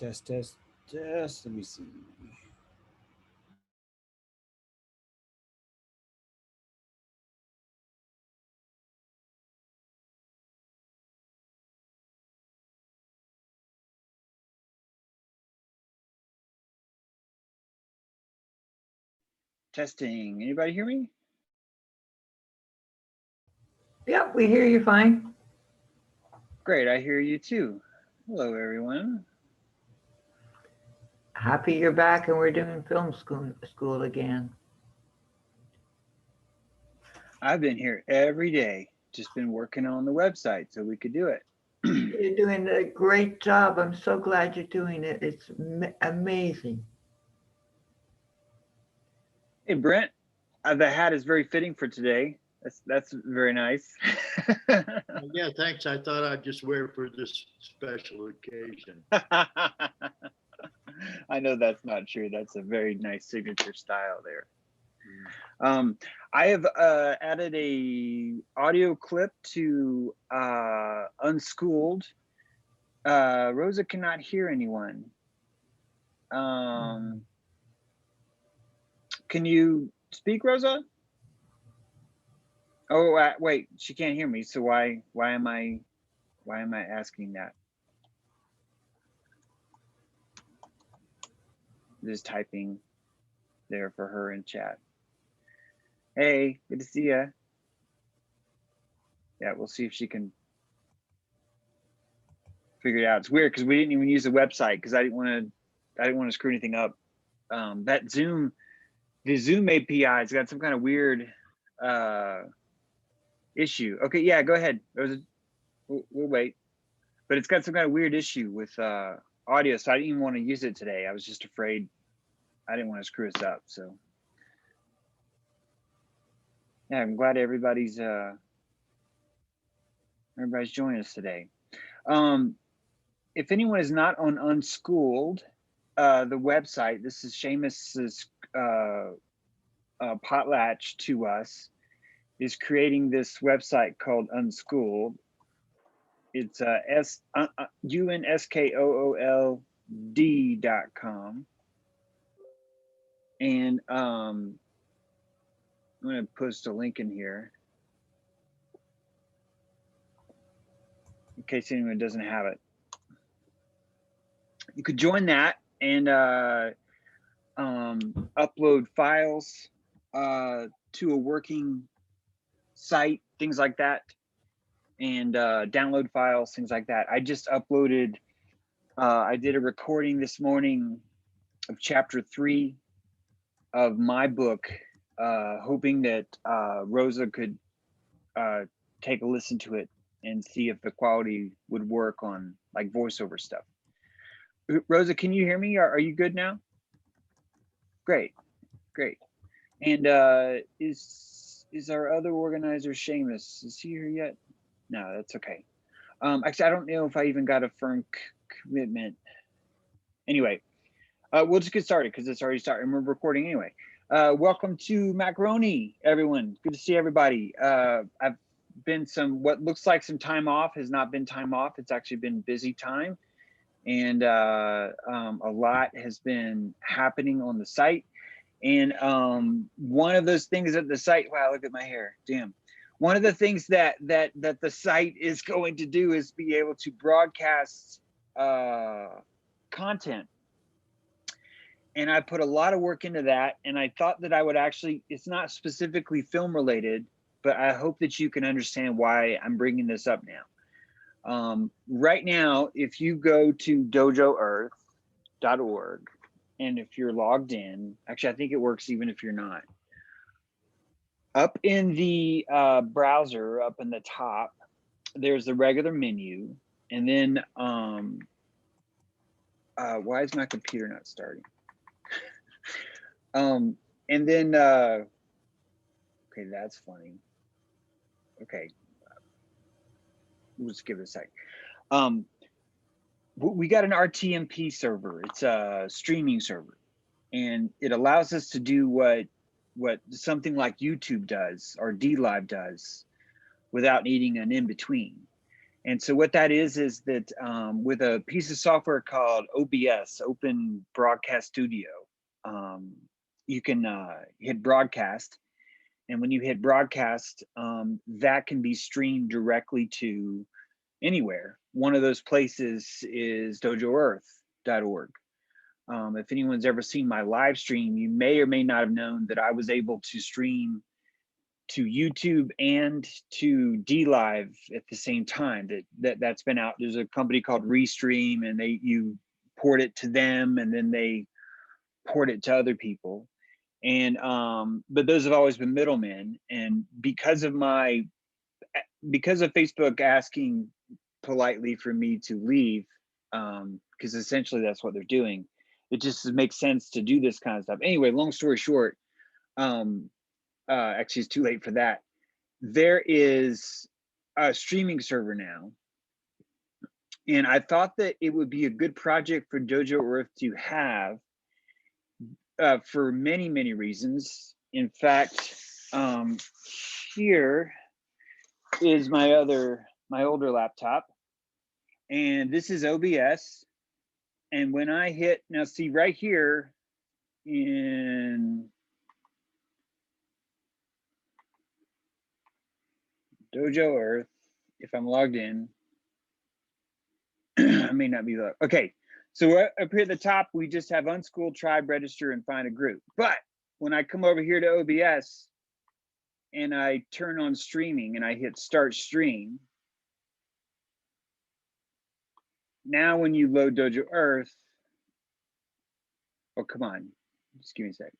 Test, test, test. Let me see. Testing. Anybody hear me? Yep, we hear you fine. Great, I hear you too. Hello, everyone. Happy you're back and we're doing film school again. I've been here every day, just been working on the website so we could do it. You're doing a great job. I'm so glad you're doing it. It's amazing. Hey, Brent, the hat is very fitting for today. That's very nice. Yeah, thanks. I thought I'd just wear it for this special occasion. I know that's not true. That's a very nice signature style there. I have added a audio clip to Unschooled. Rosa cannot hear anyone. Can you speak, Rosa? Oh, wait, she can't hear me. So why am I asking that? Just typing there for her in chat. Hey, good to see ya. Yeah, we'll see if she can figure it out. It's weird because we didn't even use the website because I didn't want to screw anything up. That the Zoom API has got some kind of weird issue. Okay, yeah, go ahead. We'll wait. But it's got some kind of weird issue with audio, so I didn't even want to use it today. I was just afraid I didn't want to screw us up. So yeah, I'm glad everybody's joining us today. If anyone is not on Unschooled, the website, this is Seamus's potlatch to us, is creating this website called Unschooled. It's unskoold.com. And I'm going to post a link in here in case anyone doesn't have it. You could join that and upload files to a working site, things like that, and download files, things like that. I just uploaded, I did a recording this morning of chapter 3 of my book, hoping that Rosa could take a listen to it and see if the quality would work on like voiceover stuff. Rosa, can you hear me? Are you good now? Great, great. And is our other organizer Seamus? Is he here yet? No, that's okay. Actually, I don't know if I even got a firm commitment. Anyway, we'll just get started because it's already started and we're recording anyway. Welcome to Macaroni, everyone. Good to see everybody. I've been what looks like some time off, has not been time off. It's actually been busy time. And a lot has been happening on the site. And one of those things at the site, wow, look at my hair, damn. One of the things that the site is going to do is be able to broadcast content. And I put a lot of work into that. And I thought that I would actually, it's not specifically film related, but I hope that you can understand why I'm bringing this up now. Right now, if you go to DojoEarth.org, and if you're logged in, actually, I think it works even if you're not. Up in the browser, up in the top, there's the regular menu. And then, why is my computer not starting? And then, okay, that's funny. Okay, we'll just give it a sec. We got an Rtmp server. It's a streaming server, and it allows us to do what something like YouTube does or DLive does without needing an in-between. And so what that is that with a piece of software called OBS, Open Broadcast Studio, you can hit broadcast. And when you hit broadcast, that can be streamed directly to anywhere. One of those places is DojoEarth.org. If anyone's ever seen my live stream, you may or may not have known that I was able to stream to YouTube and to DLive at the same time. That's been out. There's a company called Restream, and you port it to them, and then they port it to other people. And but those have always been middlemen. And because of Facebook asking politely for me to leave, because essentially that's what they're doing, it just makes sense to do this kind of stuff. Anyway, long story short, actually it's too late for that. There is a streaming server now, and I thought that it would be a good project for DojoEarth to have for many, many reasons. In fact, here is my older laptop, and this is OBS. And when I hit, now see right here in DojoEarth, if I'm logged in, I may not be logged. Okay, so up here at the top, we just have unschooled, tribe, register, and find a group. But when I come over here to OBS and I turn on streaming and I hit start stream, now when you load DojoEarth, oh, come on, just give me a sec.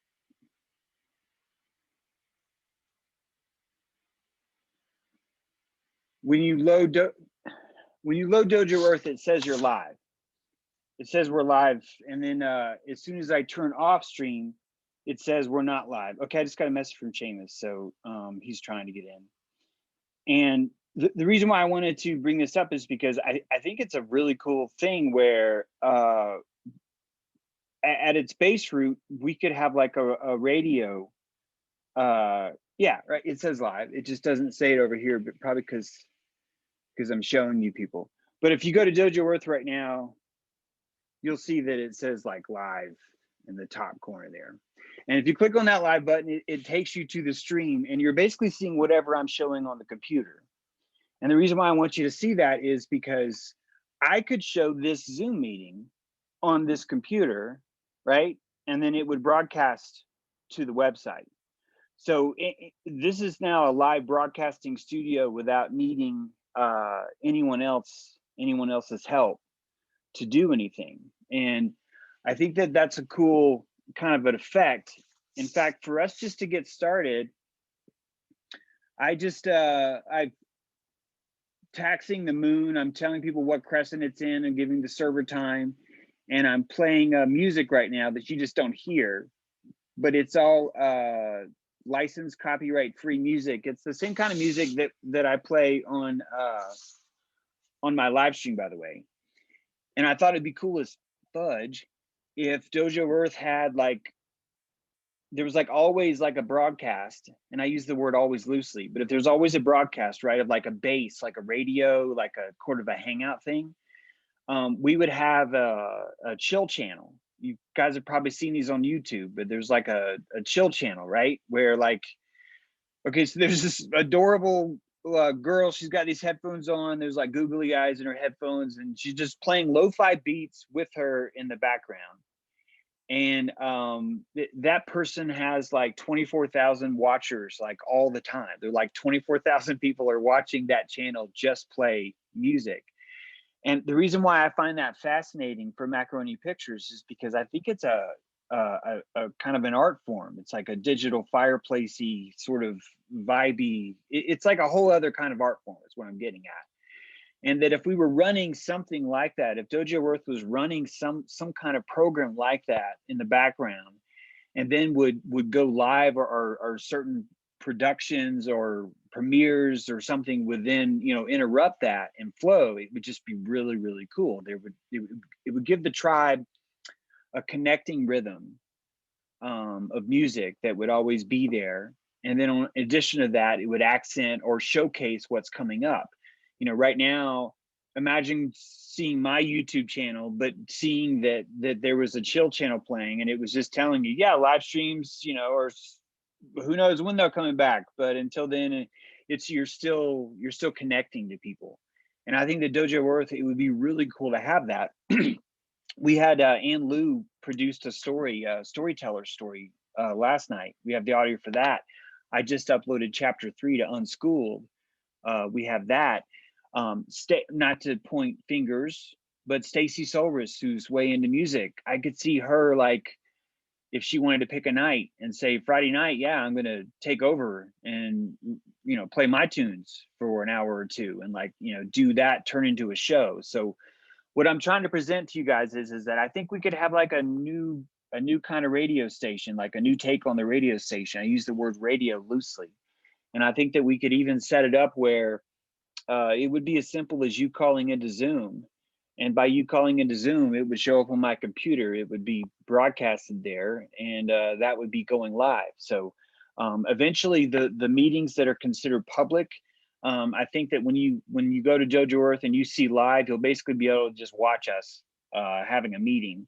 When you load DojoEarth, it says you're live. It says we're live, and then as soon as I turn off stream, it says we're not live. Okay, I just got a message from Seamus, so he's trying to get in. And the reason why I wanted to bring this up is because I think it's a really cool thing where at its base root, we could have like a radio. Yeah, right, it says live. It just doesn't say it over here, but probably because I'm showing you people. But if you go to DojoEarth right now, you'll see that it says like live in the top corner there. And if you click on that live button, it takes you to the stream, and you're basically seeing whatever I'm showing on the computer. And the reason why I want you to see that is because I could show this Zoom meeting on this computer, right? And then it would broadcast to the website. So this is now a live broadcasting studio without needing anyone else's help to do anything. And I think that that's a cool kind of an effect. In fact, for us just to get started, I'm taxing the moon. I'm telling people what crescent it's in and giving the server time. And I'm playing music right now that you just don't hear, but it's all licensed, copyright free music. It's the same kind of music that I play on my live stream, by the way. And I thought it'd be cool as fudge if DojoEarth had there was always like a broadcast, and I use the word always loosely, but if there's always a broadcast, right, of like a base, like a radio, like a sort of a hangout thing, we would have a chill channel. You guys have probably seen these on YouTube, but there's like a chill channel, right? Where okay, so there's this adorable girl, she's got these headphones on, there's like googly eyes in her headphones, and she's just playing lo-fi beats with her in the background. And that person has like 24,000 watchers like all the time. They're like 24,000 people are watching that channel just play music. And the reason why I find that fascinating for Macaroni Pictures is because I think it's a kind of an art form. It's like a digital fireplacey sort of vibey. It's like a whole other kind of art form is what I'm getting at. And that if we were running something like that, if DojoEarth was running some kind of program like that in the background, and then would go live or certain productions or premieres or something would then interrupt that and flow, it would just be really, really cool. It would give the tribe a connecting rhythm of music that would always be there. And then in addition to that, it would accent or showcase what's coming up. Right now, imagine seeing my YouTube channel, but seeing that there was a chill channel playing, and it was just telling you, yeah, live streams, you know, or who knows when they're coming back, but until then, it's you're still connecting to people. And I think that DojoEarth, it would be really cool to have that. We had Ann Lou produced a storyteller story last night. We have the audio for that. I just uploaded chapter 3 to Unschooled. We have that. Not to point fingers, but Stacy Solris, who's way into music, I could see her, like, if she wanted to pick a night and say Friday night, yeah, I'm gonna take over and, you know, play my tunes for an hour or two, and, like, you know, do that, turn into a show. So what I'm trying to present to you guys is that I think we could have like a new kind of radio station, like a new take on the radio station. I use the word radio loosely. And I think that we could even set it up where it would be as simple as you calling into Zoom. And by you calling into Zoom, it would show up on my computer. It would be broadcasted there, and that would be going live. So eventually the meetings that are considered public, I think that when you go to DojoEarth and you see live, you'll basically be able to just watch us having a meeting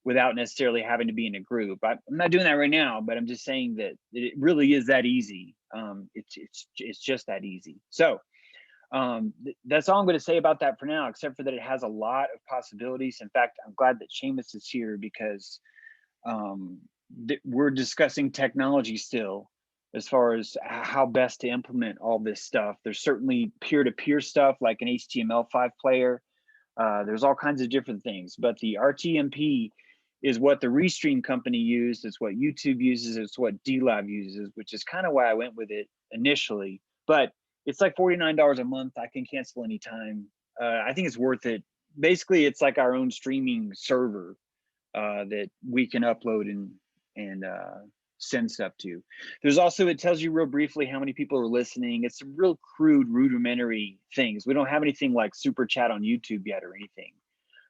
without necessarily having to be in a group. I'm not doing that right now, but I'm just saying that it really is that easy. It's just that easy. So that's all I'm going to say about that for now, except for that it has a lot of possibilities. In fact, I'm glad that Seamus is here, because we're discussing technology still as far as how best to implement all this stuff. There's certainly peer-to-peer stuff like an HTML5 player. There's all kinds of different things, but the Rtmp is what the Restream company used. It's what YouTube uses. It's what DLive uses, which is kind of why I went with it initially. But it's like $49 a month. I can cancel anytime. I think it's worth it. Basically, it's like our own streaming server that we can upload and send stuff to. There's also, it tells you real briefly how many people are listening. It's some real crude, rudimentary things. We don't have anything like Super Chat on YouTube yet or anything.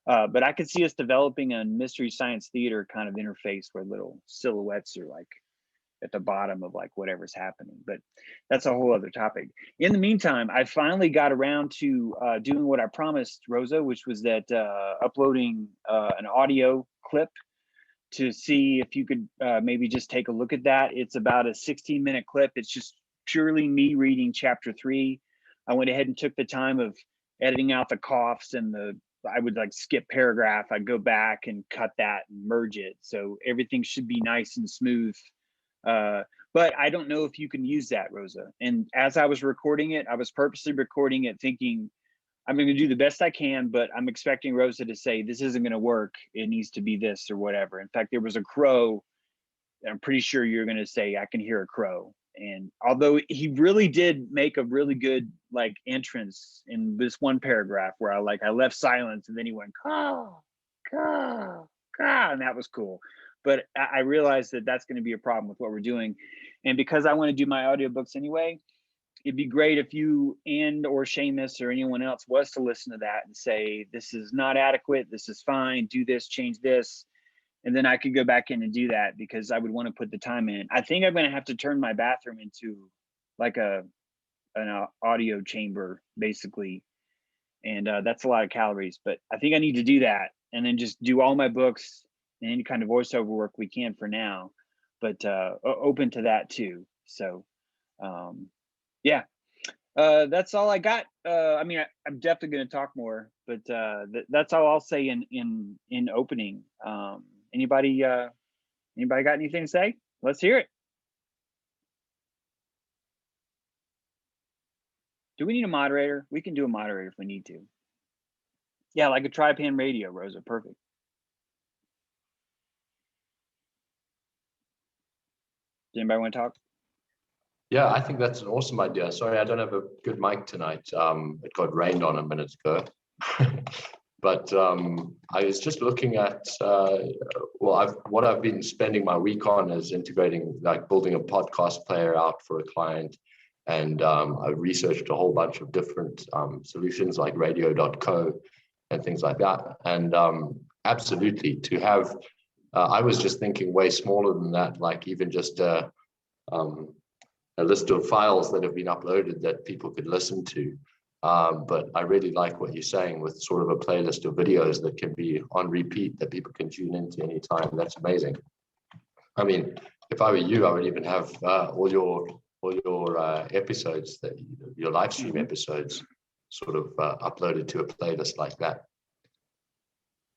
But I could see us developing a Mystery Science Theater kind of interface where little silhouettes are like at the bottom of like whatever's happening, but that's a whole other topic. In the meantime, I finally got around to doing what I promised Rosa, which was that uploading an audio clip to see if you could maybe just take a look at that. It's about a 16-minute clip. It's just purely me reading chapter 3. I went ahead and took the time of editing out the coughs and I would like skip paragraph. I'd go back and cut that and merge it. So everything should be nice and smooth. But I don't know if you can use that, Rosa. And as I was recording it, I was purposely recording it thinking, I'm going to do the best I can, but I'm expecting Rosa to say, this isn't going to work. It needs to be this or whatever. In fact, there was a crow. I'm pretty sure you're going to say, I can hear a crow. And although he really did make a really good like entrance in this one paragraph where I left silence and then he went, caw, caw, caw, and that was cool. But I realized that that's going to be a problem with what we're doing. And because I want to do my audiobooks anyway, it'd be great if you or Seamus or anyone else was to listen to that and say, this is not adequate, this is fine, do this, change this. And then I could go back in and do that because I would want to put the time in. I think I'm going to have to turn my bathroom into like an audio chamber, basically. And that's a lot of calories, but I think I need to do that and then just do all my books and any kind of voiceover work we can for now, but open to that too. So yeah, that's all I got. I mean, I'm definitely going to talk more, but that's all I'll say in opening. Anybody got anything to say? Let's hear it. Do we need a moderator? We can do a moderator if we need to. Yeah, like a tri-pan radio, Rosa, perfect. Does anybody want to talk? Yeah, I think that's an awesome idea. Sorry, I don't have a good mic tonight. It got rained on a minute ago. But I was just looking at, what I've been spending my week on is integrating, like building a podcast player out for a client. And I researched a whole bunch of different solutions like radio.co and things like that. And absolutely, to have, I was just thinking way smaller than that, like even just a list of files that have been uploaded that people could listen to. But I really like what you're saying with sort of a playlist of videos that can be on repeat that people can tune into anytime. That's amazing. I mean, if I were you, I would even have all your episodes, that your live stream episodes, sort of uploaded to a playlist like that.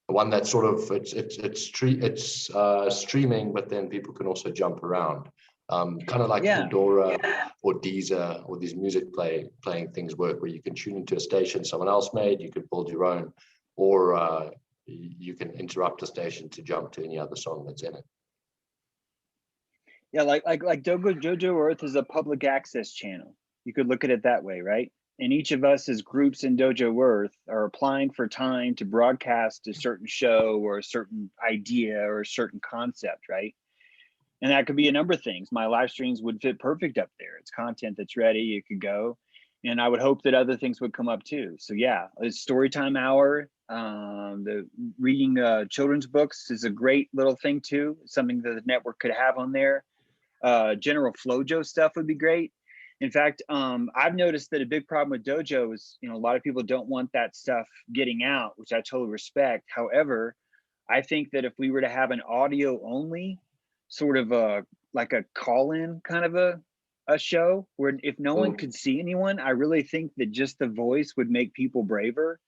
One that sort of it's streaming, but then people can also jump around, kind of like Pandora or Deezer or these music playing things work, where you can tune into a station someone else made, you can build your own, or you can interrupt a station to jump to any other song that's in it. Yeah, like DojoEarth is a public access channel. You could look at it that way, right? And each of us as groups in DojoEarth are applying for time to broadcast a certain show or a certain idea or a certain concept, right? And that could be a number of things. My live streams would fit perfect up there. It's content that's ready, it could go. And I would hope that other things would come up too. So yeah, it's Storytime Hour. The reading children's books is a great little thing too. Something that the network could have on there. General Flojo stuff would be great. In fact, I've noticed that a big problem with Dojo is, a lot of people don't want that stuff getting out, which I totally respect. However, I think that if we were to have an audio only sort of like a call-in kind of a show where if no one could see anyone, I really think that just the voice would make people braver.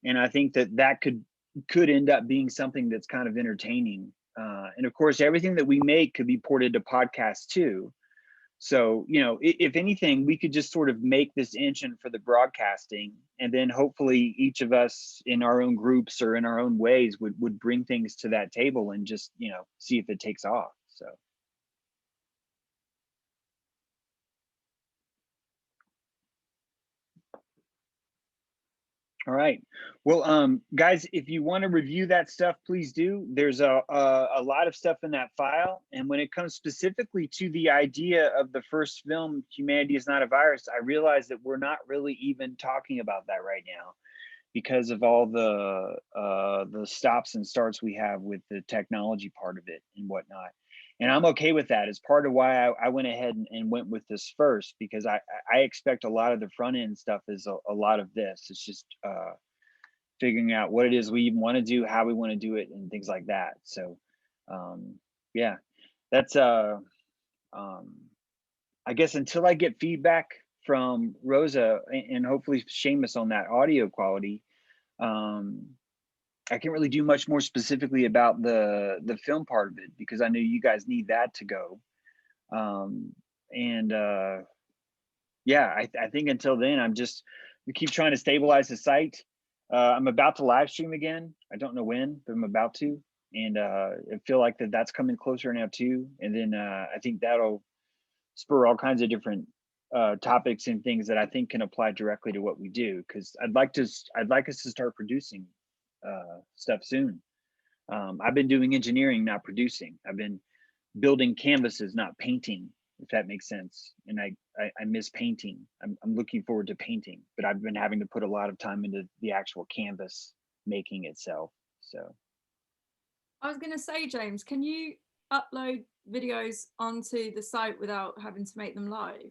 And I think that could end up being something that's kind of entertaining. And of course, everything that we make could be ported to podcasts too. So, if anything, we could just sort of make this engine for the broadcasting, and then hopefully each of us in our own groups or in our own ways would bring things to that table and just, see if it takes off. So. All right. Well, guys, if you want to review that stuff, please do. There's a lot of stuff in that file. And when it comes specifically to the idea of the first film, Humanity is Not a Virus, I realize that we're not really even talking about that right now because of all the stops and starts we have with the technology part of it and whatnot. And I'm okay with that. It's part of why I went ahead and went with this first, because I expect a lot of the front end stuff is a lot of this. It's just figuring out what it is we even want to do, how we want to do it, and things like that. So yeah, that's I guess until I get feedback from Rosa and hopefully Seamus on that audio quality, I can't really do much more specifically about the film part of it, because I know you guys need that to go. Yeah, I think until then, we keep trying to stabilize the site. I'm about to live stream again. I don't know when, but I'm about to. And I feel like that's coming closer now too. And then I think that'll spur all kinds of different topics and things that I think can apply directly to what we do. Because I'd like us to start producing stuff soon. I've been doing engineering, not producing. I've been building canvases, not painting, if that makes sense. And I miss painting. I'm looking forward to painting, but I've been having to put a lot of time into the actual canvas making itself. So I was going to say, James, can you upload videos onto the site without having to make them live?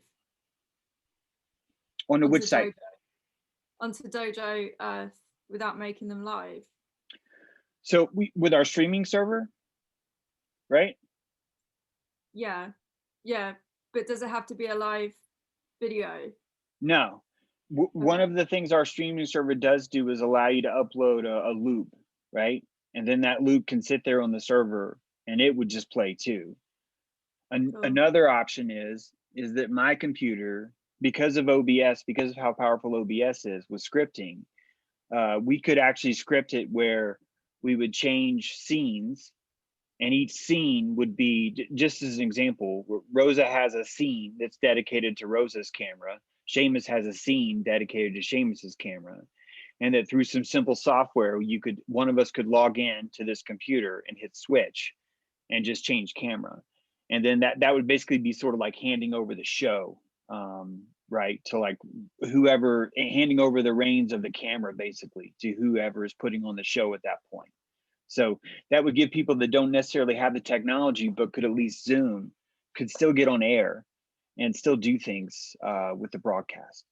On which site? Onto DojoEarth without making them live. So with our streaming server, right? Yeah, but does it have to be a live video? No. One of the things our streaming server does do is allow you to upload a loop, right? And then that loop can sit there on the server and it would just play too. Another option is that my computer, because of OBS, because of how powerful OBS is with scripting, we could actually script it where we would change scenes, and each scene would be, just as an example, Rosa has a scene that's dedicated to Rosa's camera. Seamus has a scene dedicated to Seamus's camera. And that through some simple software, one of us could log in to this computer and hit switch and just change camera. And then that would basically be sort of like handing over the show, right? To like whoever, handing over the reins of the camera basically to whoever is putting on the show at that point. So that would give people that don't necessarily have the technology, but could at least Zoom, could still get on air and still do things with the broadcast.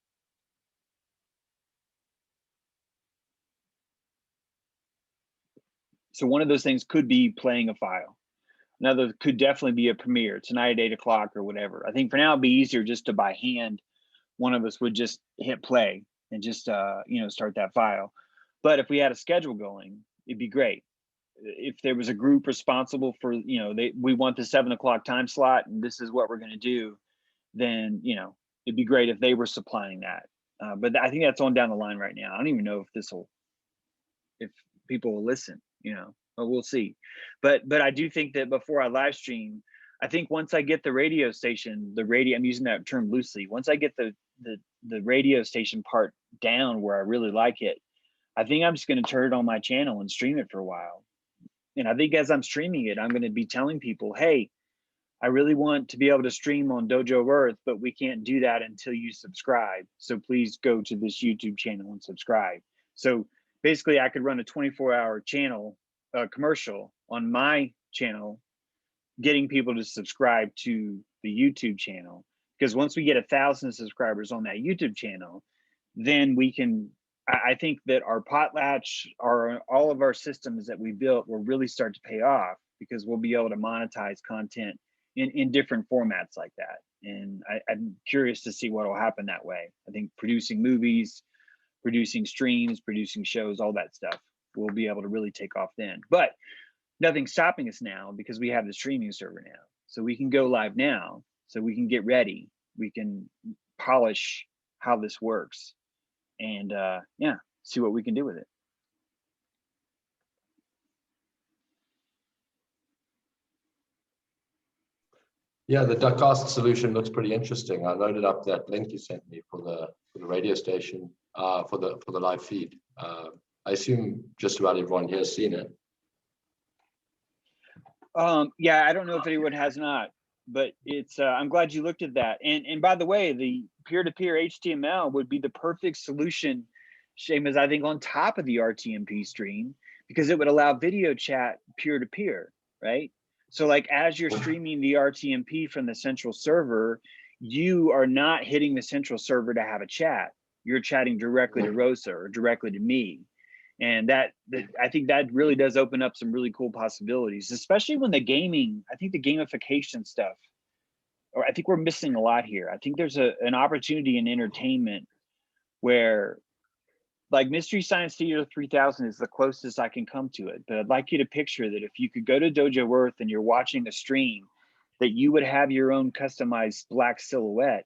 So one of those things could be playing a file. Another could definitely be a premiere tonight at 8 o'clock or whatever. I think for now it'd be easier just to by hand. One of us would just hit play and just start that file. But if we had a schedule going, it'd be great. If there was a group responsible for, we want the 7 o'clock time slot and this is what we're going to do, then it'd be great if they were supplying that. But I think that's on down the line right now. I don't even know if people will listen, but we'll see. But I do think that before I live stream, I think once I get the radio station, I'm using that term loosely. Once I get the radio station part down where I really like it, I think I'm just going to turn it on my channel and stream it for a while. And I think as I'm streaming it, I'm going to be telling people, hey, I really want to be able to stream on DojoEarth, but we can't do that until you subscribe. So please go to this YouTube channel and subscribe. So basically I could run a 24-hour channel commercial on my channel, getting people to subscribe to the YouTube channel. Because once we get 1,000 subscribers on that YouTube channel, then we can, I think that our potlatch, all of our systems that we built will really start to pay off, because we'll be able to monetize content in different formats like that. And I'm curious to see what will happen that way. I think producing movies, producing streams, producing shows, all that stuff will be able to really take off then. But nothing's stopping us now, because we have the streaming server now. So we can go live now. So we can get ready. We can polish how this works and see what we can do with it. Yeah, the Duckcast solution looks pretty interesting. I loaded up that link you sent me for the radio station for the live feed. I assume just about everyone here has seen it. Yeah, I don't know if anyone has not, but it's I'm glad you looked at that. And by the way, the peer-to-peer HTML would be the perfect solution, Seamus, I think, on top of the Rtmp stream, because it would allow video chat peer-to-peer, right? So like as you're streaming the Rtmp from the central server, you are not hitting the central server to have a chat. You're chatting directly to Rosa or directly to me. And I think that really does open up some really cool possibilities, especially when the gaming, I think the gamification stuff, or I think we're missing a lot here. I think there's an opportunity in entertainment where, like Mystery Science Theater 3000 is the closest I can come to it. But I'd like you to picture that if you could go to DojoEarth and you're watching a stream, that you would have your own customized black silhouette,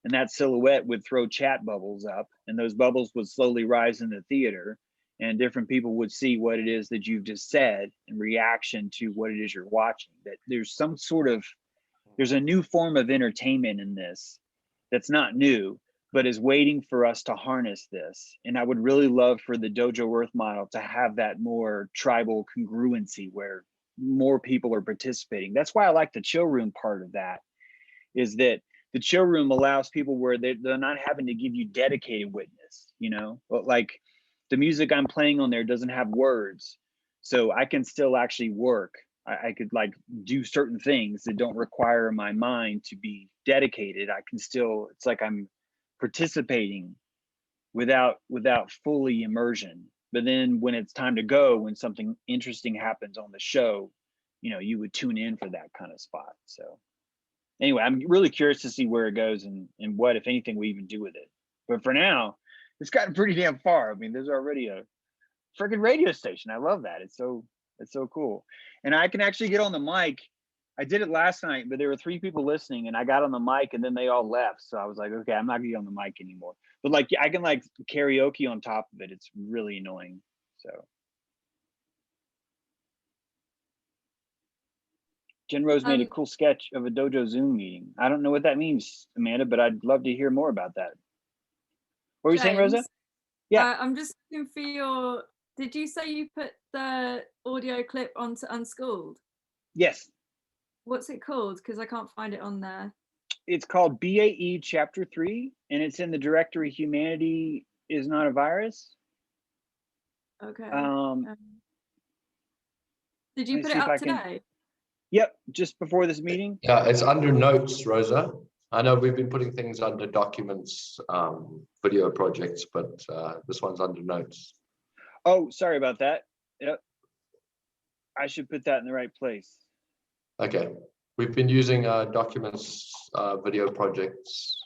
and that silhouette would throw chat bubbles up, and those bubbles would slowly rise in the theater, and different people would see what it is that you've just said in reaction to what it is you're watching. That there's there's a new form of entertainment in this that's not new, but is waiting for us to harness this. And I would really love for the DojoEarth model to have that more tribal congruency where more people are participating. That's why I like the chill room part of that, is that the chill room allows people where they're not having to give you dedicated witness, but like the music I'm playing on there doesn't have words. So I can still actually work. I could like do certain things that don't require my mind to be dedicated. I can still, it's like I'm participating without fully immersion. But then when it's time to go, when something interesting happens on the show, you would tune in for that kind of spot. So anyway, I'm really curious to see where it goes and what, if anything, we even do with it. But for now, it's gotten pretty damn far. I mean, there's already a freaking radio station. I love that. It's so cool. And I can actually get on the mic. I did it last night, but there were 3 people listening, and I got on the mic and then they all left. So I was like, okay, I'm not gonna get on the mic anymore. But like, I can like karaoke on top of it. It's really annoying. So. Jen Rose made a cool sketch of a dojo Zoom meeting. I don't know what that means, Amanda, but I'd love to hear more about that. What were you saying, Rosa? Yeah. I'm just looking for did you say you put the audio clip onto Unschooled? Yes. What's it called? Because I can't find it on there. It's called BAE Chapter 3, and it's in the directory Humanity is Not a Virus. Okay. Did you put it up today? Yep, just before this meeting. Yeah, it's under notes, Rosa. I know we've been putting things under documents, video projects, but this one's under notes. Oh, sorry about that. Yep. I should put that in the right place. Okay, we've been using documents, video projects.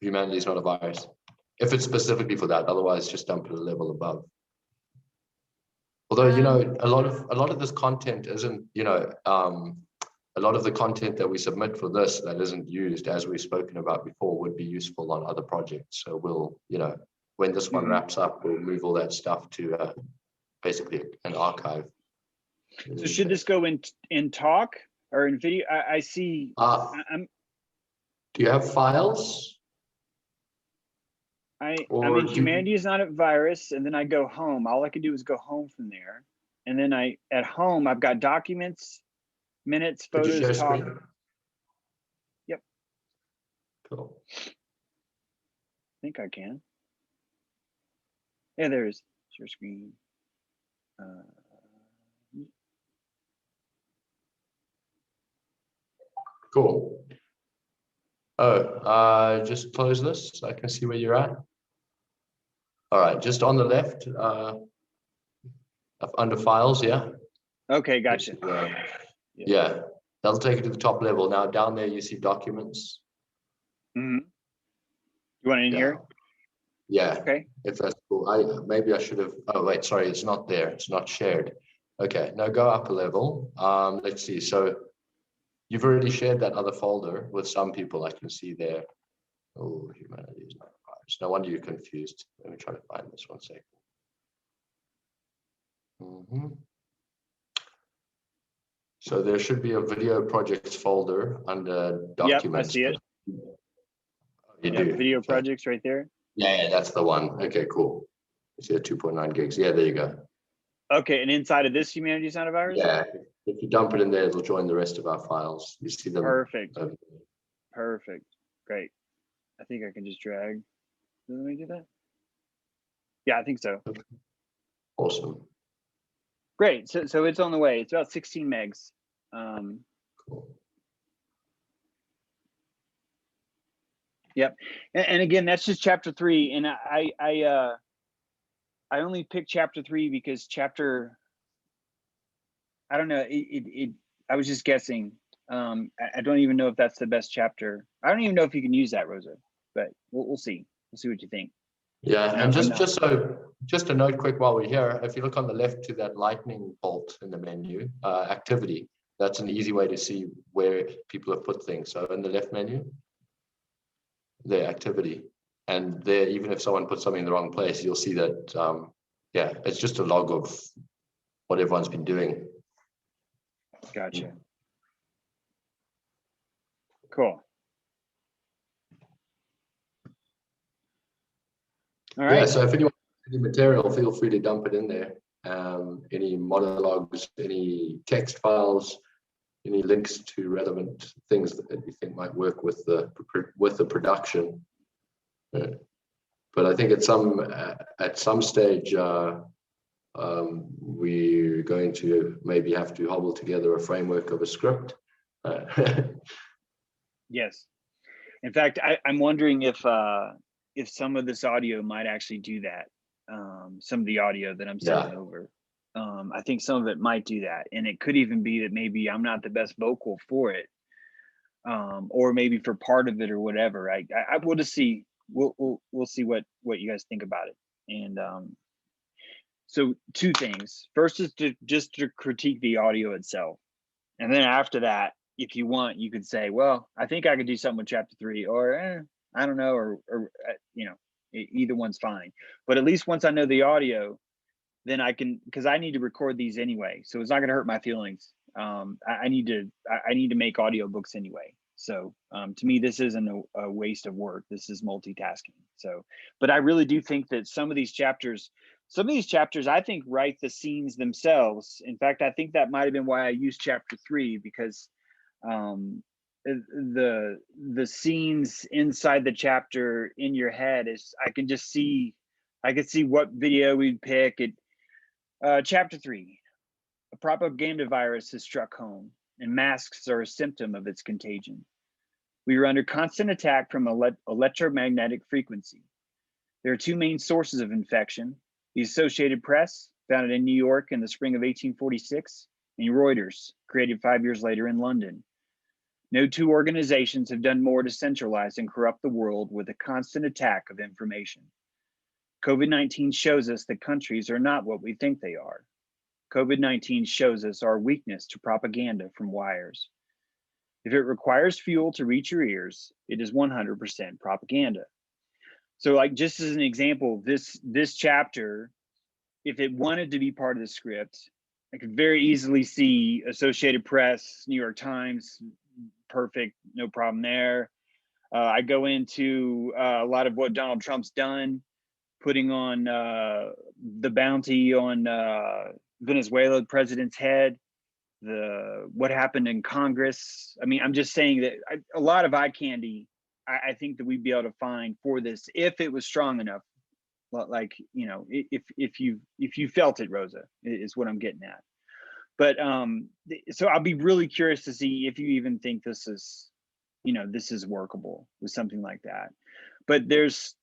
Humanity is not a virus. If it's specifically for that, otherwise just dump it a level above. Although, you know, a lot of this content isn't, you know, a lot of the content that we submit for this that isn't used, as we've spoken about before, would be useful on other projects. So we'll, you know, when this one wraps up, we'll move all that stuff to basically an archive. So should this go in talk or in video? I see. Do you have files? I'm Or in humanity is not a virus, and then I go home. All I can do is go home from there, and then at home I've got documents, minutes, Could you share photos, talk. screen? Yep. Cool. I think I can. Yeah, there is share screen. Cool. Oh, just close this so I can see where you're at. All right, just on the left, under files, yeah. Okay, gotcha. Yeah, that'll take it to the top level. Now down there you see documents. You want it in here? Yeah. Okay. If that's cool. Maybe I should have. Oh wait, sorry, it's not there. It's not shared. Okay, now go up a level. Let's see. So you've already shared that other folder with some people. I can see there. Oh, humanity is not a virus. No wonder you're confused. Let me try to find this 1 second. So there should be a video projects folder under documents. Yep, I see it. You do. Video Okay. projects right there. Yeah, that's the one. Okay, cool. You see the 2.9 gigs. Yeah, there you go. Okay, and inside of this humanity is not a virus? Yeah, if you dump it in there, it'll join the rest of our files. You see them. Perfect. Perfect. Great. I think I can just drag. Let me do that. Yeah, I think so. Okay. Awesome. Great. So it's on the way. It's about 16 megs. Cool. Yep. And again, that's just chapter 3. And I only picked chapter 3 because I don't know. I was just guessing. I don't even know if that's the best chapter. I don't even know if you can use that, Rosa, but we'll see. We'll see what you think. Yeah, and just a note quick while we're here, if you look on the left to that lightning bolt in the menu, activity, that's an easy way to see where people have put things. So in the left menu, the activity, and there, even if someone puts something in the wrong place, you'll see that, yeah, it's just a log of what everyone's been doing. Gotcha. Cool. All right. Yeah, so if anyone has any material, feel free to dump it in there. Any monologues, any text files, any links to relevant things that you think might work with the production. But I think at some stage we're going to maybe have to hobble together a framework of a script. Yes. In fact, I'm wondering if some of this audio might actually do that. Some of the audio that I'm sending over. I think some of it might do that. And it could even be that maybe I'm not the best vocal for it. Or maybe for part of it or whatever. We'll just see. We'll see what you guys think about it. And so 2 things. First is just to critique the audio itself. And then after that, if you want, you could say, well, I think I could do something with chapter 3, or I don't know, or you know, either one's fine. But at least once I know the audio, then I can, because I need to record these anyway, so it's not going to hurt my feelings. I need to make audiobooks anyway. So to me, this isn't a waste of work. This is multitasking. So, but I really do think that some of these chapters, I think write the scenes themselves. In fact, I think that might have been why I used chapter 3, because the scenes inside the chapter in your head is, I could see what video we'd pick. Chapter 3, a propaganda virus has struck home, and masks are a symptom of its contagion. We are under constant attack from electromagnetic frequency. There are 2 main sources of infection: the Associated Press, founded in New York in the spring of 1846, and Reuters, created 5 years later in London. No two organizations have done more to centralize and corrupt the world with a constant attack of information. COVID-19 shows us that countries are not what we think they are. COVID-19 shows us our weakness to propaganda from wires. If it requires fuel to reach your ears, it is 100% propaganda. So like, just as an example, this chapter, if it wanted to be part of the script, I could very easily see Associated Press, New York Times, perfect, no problem there. I go into a lot of what Donald Trump's done, putting on the bounty on Venezuela president's head, what happened in Congress. I mean, I'm just saying that a lot of eye candy, I think that we'd be able to find for this if it was strong enough. Like, you know, if you felt it, Rosa, is what I'm getting at. But so I'll be really curious to see if you even think this is, you know, this is workable with something like that. But there's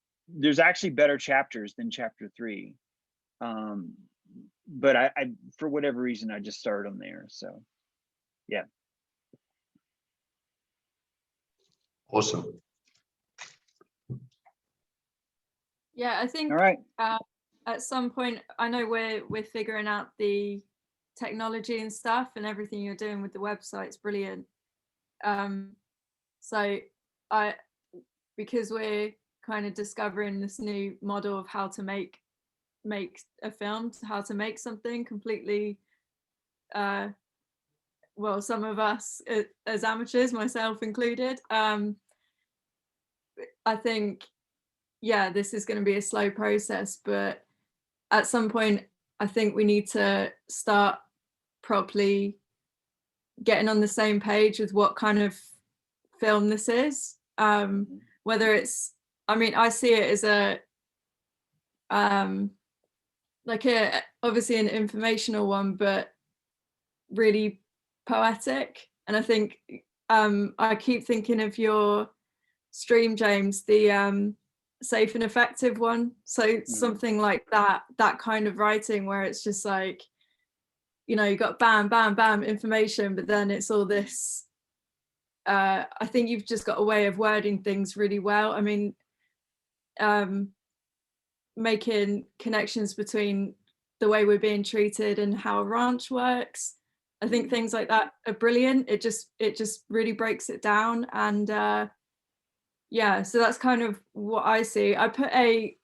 actually better chapters than chapter 3. But I for whatever reason, I just started on there. So yeah. Awesome. Yeah, I think All right. at some point, I know we're figuring out the technology and stuff, and everything you're doing with the website's brilliant. So because we're kind of discovering this new model of how to make a film, how to make something completely, well, some of us as amateurs, myself included, I think, yeah, this is going to be a slow process, but at some point, I think we need to start properly getting on the same page with what kind of film this is. Whether it's, I mean, I see it as a obviously an informational one, but really poetic. And I think I keep thinking of your stream, James, the safe and effective one. So something like that kind of writing where it's just like, you know, you got bam, bam, bam information, but then it's all this. I think you've just got a way of wording things really well. I mean, making connections between the way we're being treated and how a ranch works. I think things like that are brilliant. It just really breaks it down. And yeah, so that's kind of what I see. I put a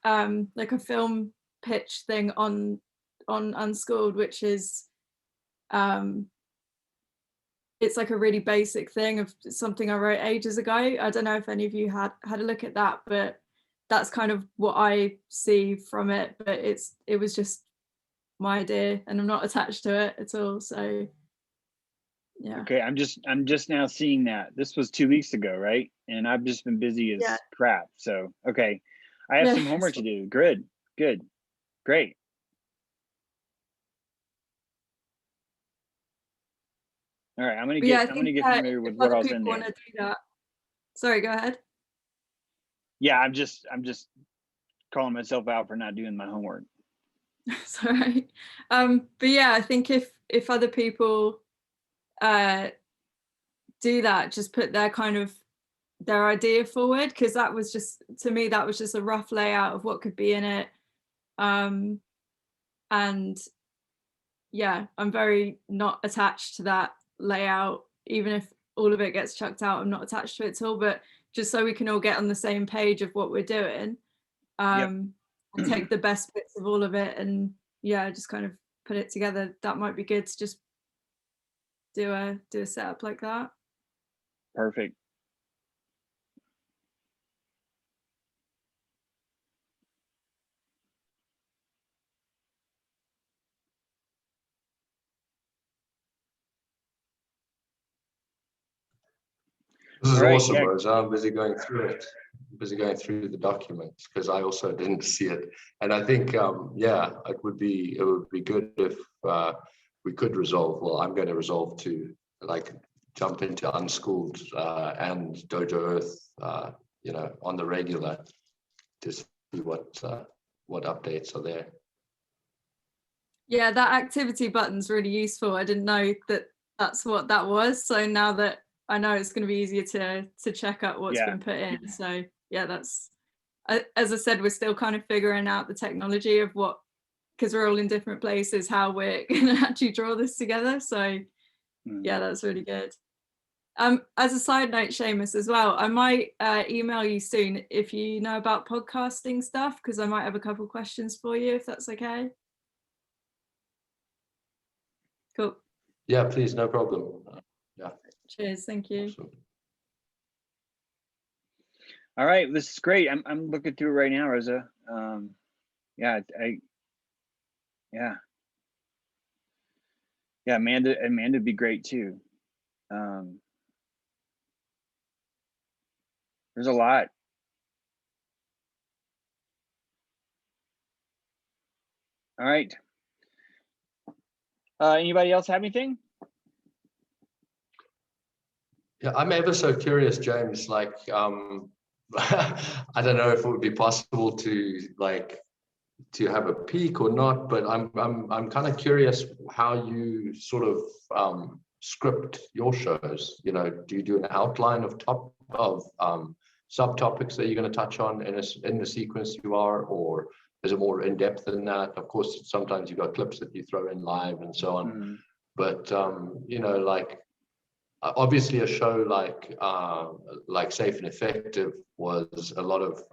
like a film pitch thing on Unschooled, which is it's like a really basic thing of something I wrote ages ago. I don't know if any of you had a look at that, but that's kind of what I see from it. But it was just my idea, and I'm not attached to it at all. So yeah. Okay, I'm just now seeing that. This was 2 weeks ago, right? And I've just been busy as crap. So okay, I have some homework to do. Good, great. All right, I'm gonna get familiar with what else in there. Do that. Sorry, go ahead. Yeah, I'm just calling myself out for not doing my homework. Sorry. But yeah, I think if other people do that, just put their kind of their idea forward, because that was just, to me, that was just a rough layout of what could be in it. And yeah, I'm very not attached to that layout. Even if all of it gets chucked out, I'm not attached to it at all, but just so we can all get on the same page of what we're doing. And take the best bits of all of it and yeah, just kind of put it together. That might be good to just do a setup like that. Perfect. This is awesome, Rosa. I'm busy going through it. Busy going through the documents because I also didn't see it. And I think, yeah, it would be good if we could resolve. Well, I'm going to resolve to like jump into Unschooled and DojoEarth, you know, on the regular to see what updates are there. Yeah, that activity button's really useful. I didn't know that that's what that was. So now that I know, it's going to be easier to check out what's Yeah. been put in. So yeah, that's, as I said, we're still kind of figuring out the technology of what, because we're all in different places, how we're going to actually draw this together. So yeah, that's really good. As a side note, Seamus, as well, I might email you soon if you know about podcasting stuff, because I might have a couple questions for you, if that's okay. Cool. Yeah, please, no problem. Yeah. Cheers. Thank you. Awesome. All right, this is great. I'm looking through it right now, Rosa. Yeah, yeah, Amanda'd be great too. There's a lot. All right. Anybody else have anything? Yeah, I'm ever so curious, James, like, I don't know if it would be possible to have a peek or not, but I'm kind of curious how you sort of script your shows. You know, do you do an outline of subtopics that you're going to touch on in the sequence you are, or is it more in depth than that? Of course, sometimes you've got clips that you throw in live and so on, but you know, like, obviously a show like Safe and Effective was a lot of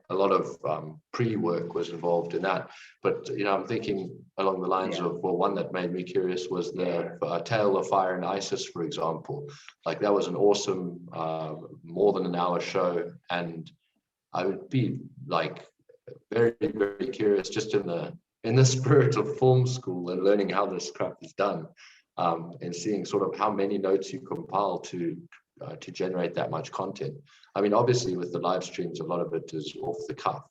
pre-work was involved in that. But you know, I'm thinking along the lines of, well, one that made me curious was the Tale of Fire and ISIS, for example. Like, that was an awesome more than an hour show, and I would be like very, very curious, just in the spirit of film school and learning how this crap is done. And seeing sort of how many notes you compile to generate that much content. I mean, obviously with the live streams, a lot of it is off the cuff,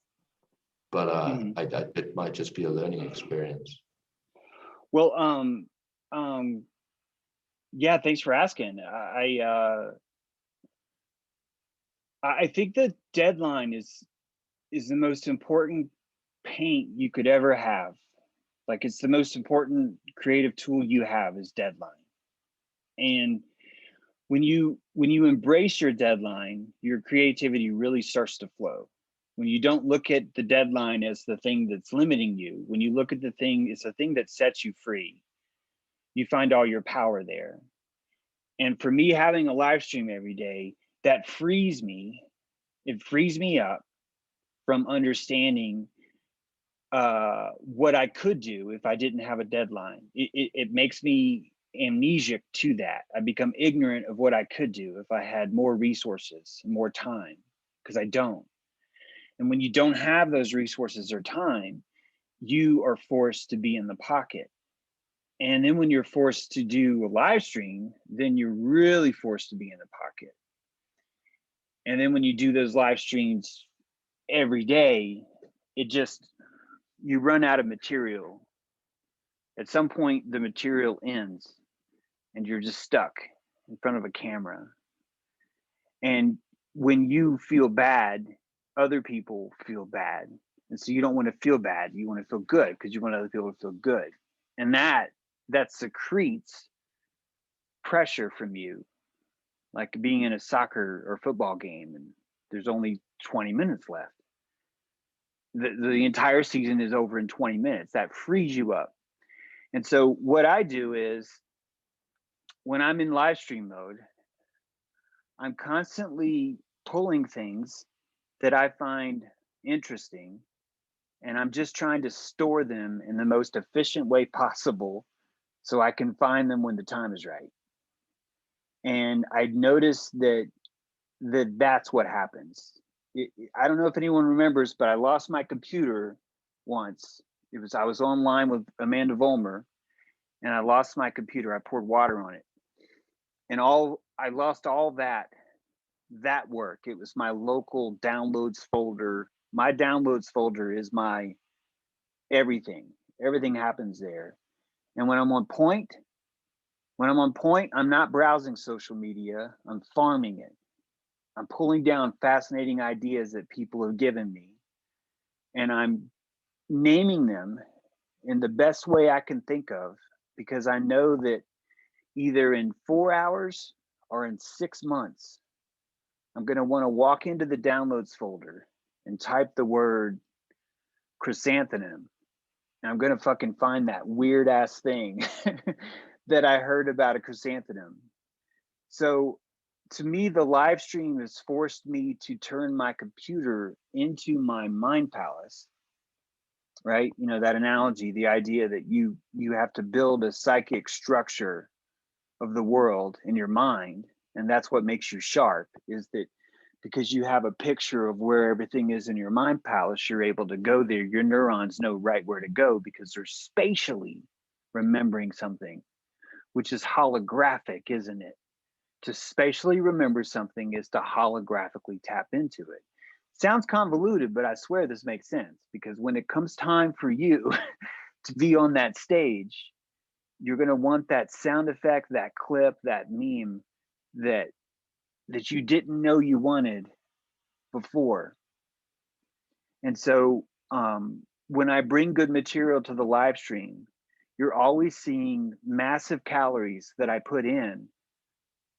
but it might just be a learning experience. Well, yeah, thanks for asking. I think the deadline is the most important paint you could ever have. Like, it's the most important creative tool you have is deadline. And when you embrace your deadline, your creativity really starts to flow. When you don't look at the deadline as the thing that's limiting you, when you look at the thing, it's the thing that sets you free. You find all your power there. And for me, having a live stream every day, that frees me. It frees me up from understanding what I could do if I didn't have a deadline. It makes me amnesiac to that. I become ignorant of what I could do if I had more resources, more time, because I don't. And when you don't have those resources or time, you are forced to be in the pocket. And then when you're forced to do a live stream, then you're really forced to be in the pocket. And then when you do those live streams every day, you run out of material. At some point, the material ends and you're just stuck in front of a camera. And when you feel bad, other people feel bad. And so you don't want to feel bad. You want to feel good because you want other people to feel good. And that secretes pressure from you, like being in a soccer or football game and there's only 20 minutes left. The entire season is over in 20 minutes. That frees you up. And so what I do is, when I'm in live stream mode, I'm constantly pulling things that I find interesting, and I'm just trying to store them in the most efficient way possible so I can find them when the time is right. And I noticed that's what happens. I don't know if anyone remembers, but I lost my computer once. I was online with Amanda Vollmer, and I lost my computer. I poured water on it, and I lost all that work. It was my local downloads folder. My downloads folder is my everything. Everything happens there. And when I'm on point, I'm not browsing social media. I'm farming it. I'm pulling down fascinating ideas that people have given me, and I'm naming them in the best way I can think of, because I know that either in 4 hours or in 6 months, I'm going to want to walk into the downloads folder and type the word chrysanthemum. And I'm going to fucking find that weird ass thing that I heard about a chrysanthemum. So to me, the live stream has forced me to turn my computer into my mind palace, right? You know, that analogy, the idea that you have to build a psychic structure of the world in your mind. And that's what makes you sharp, is that because you have a picture of where everything is in your mind palace, you're able to go there. Your neurons know right where to go because they're spatially remembering something, which is holographic, isn't it? To spatially remember something is to holographically tap into it. Sounds convoluted, but I swear this makes sense, because when it comes time for you to be on that stage, you're going to want that sound effect, that clip, that meme that you didn't know you wanted before. And so when I bring good material to the live stream, you're always seeing massive calories that I put in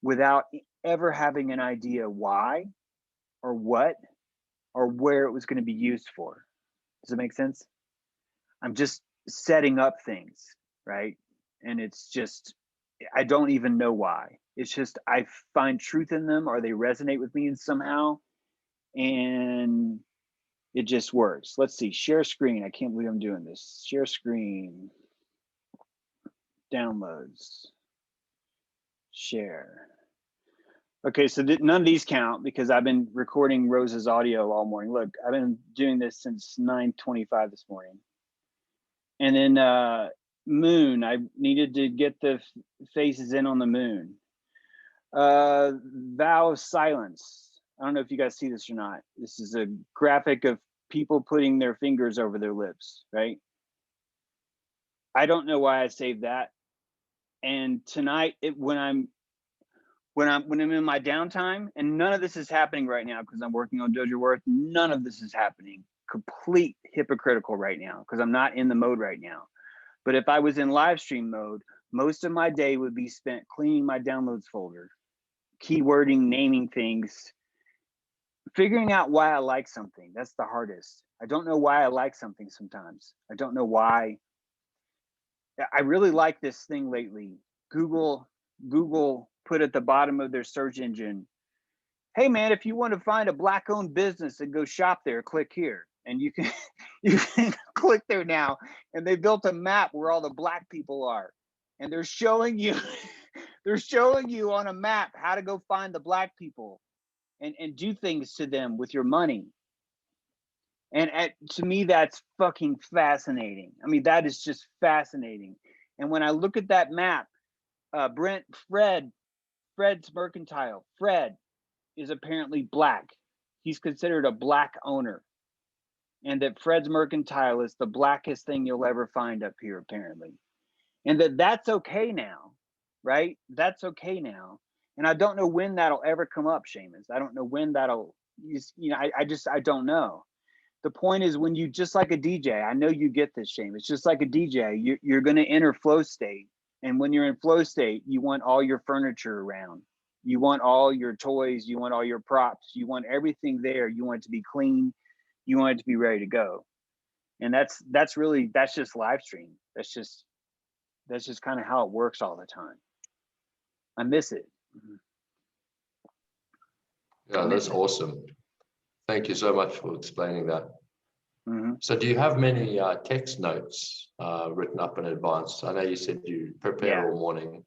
without ever having an idea why or what or where it was going to be used for. Does it make sense? I'm just setting up things, right? And it's just, I don't even know why. It's just, I find truth in them, or they resonate with me in somehow, and it just works. Let's see, share screen. I can't believe I'm doing this. Share screen, downloads, share. Okay, so none of these count because I've been recording Rose's audio all morning. Look, I've been doing this since 9:25 this morning. And then moon, I needed to get the faces in on the moon. Vow of silence. I don't know if you guys see this or not. This is a graphic of people putting their fingers over their lips, right? I don't know why I saved that. And tonight, when I'm in my downtime, and none of this is happening right now because I'm working on DojoEarth, none of this is happening. Complete hypocritical right now because I'm not in the mode right now. But if I was in live stream mode, most of my day would be spent cleaning my downloads folder, keywording, naming things, figuring out why I like something. That's the hardest. I don't know why I like something sometimes. I don't know why. I really like this thing lately. Google put at the bottom of their search engine, hey man, if you want to find a black owned business and go shop there, click here. And you can click there now. And they built a map where all the black people are. And they're showing you, on a map how to go find the black people and do things to them with your money. And to me, that's fucking fascinating. I mean, that is just fascinating. And when I look at that map, Fred's Mercantile, Fred is apparently black. He's considered a black owner. And that Fred's Mercantile is the blackest thing you'll ever find up here, apparently. And that's okay now, right? That's okay now. And I don't know when that'll ever come up, Seamus. I don't know when that'll, I don't know. The point is, when you, just like a DJ, I know you get this, Seamus, just like a DJ, you're going to enter flow state. And when you're in flow state, you want all your furniture around. You want all your toys. You want all your props. You want everything there. You want it to be clean. You want it to be ready to go. And that's just live stream. That's just kind of how it works all the time. I miss it. Yeah, that's awesome. Thank you so much for explaining that. Mm-hmm. So do you have many text notes written up in advance? I know you said you prepare all morning.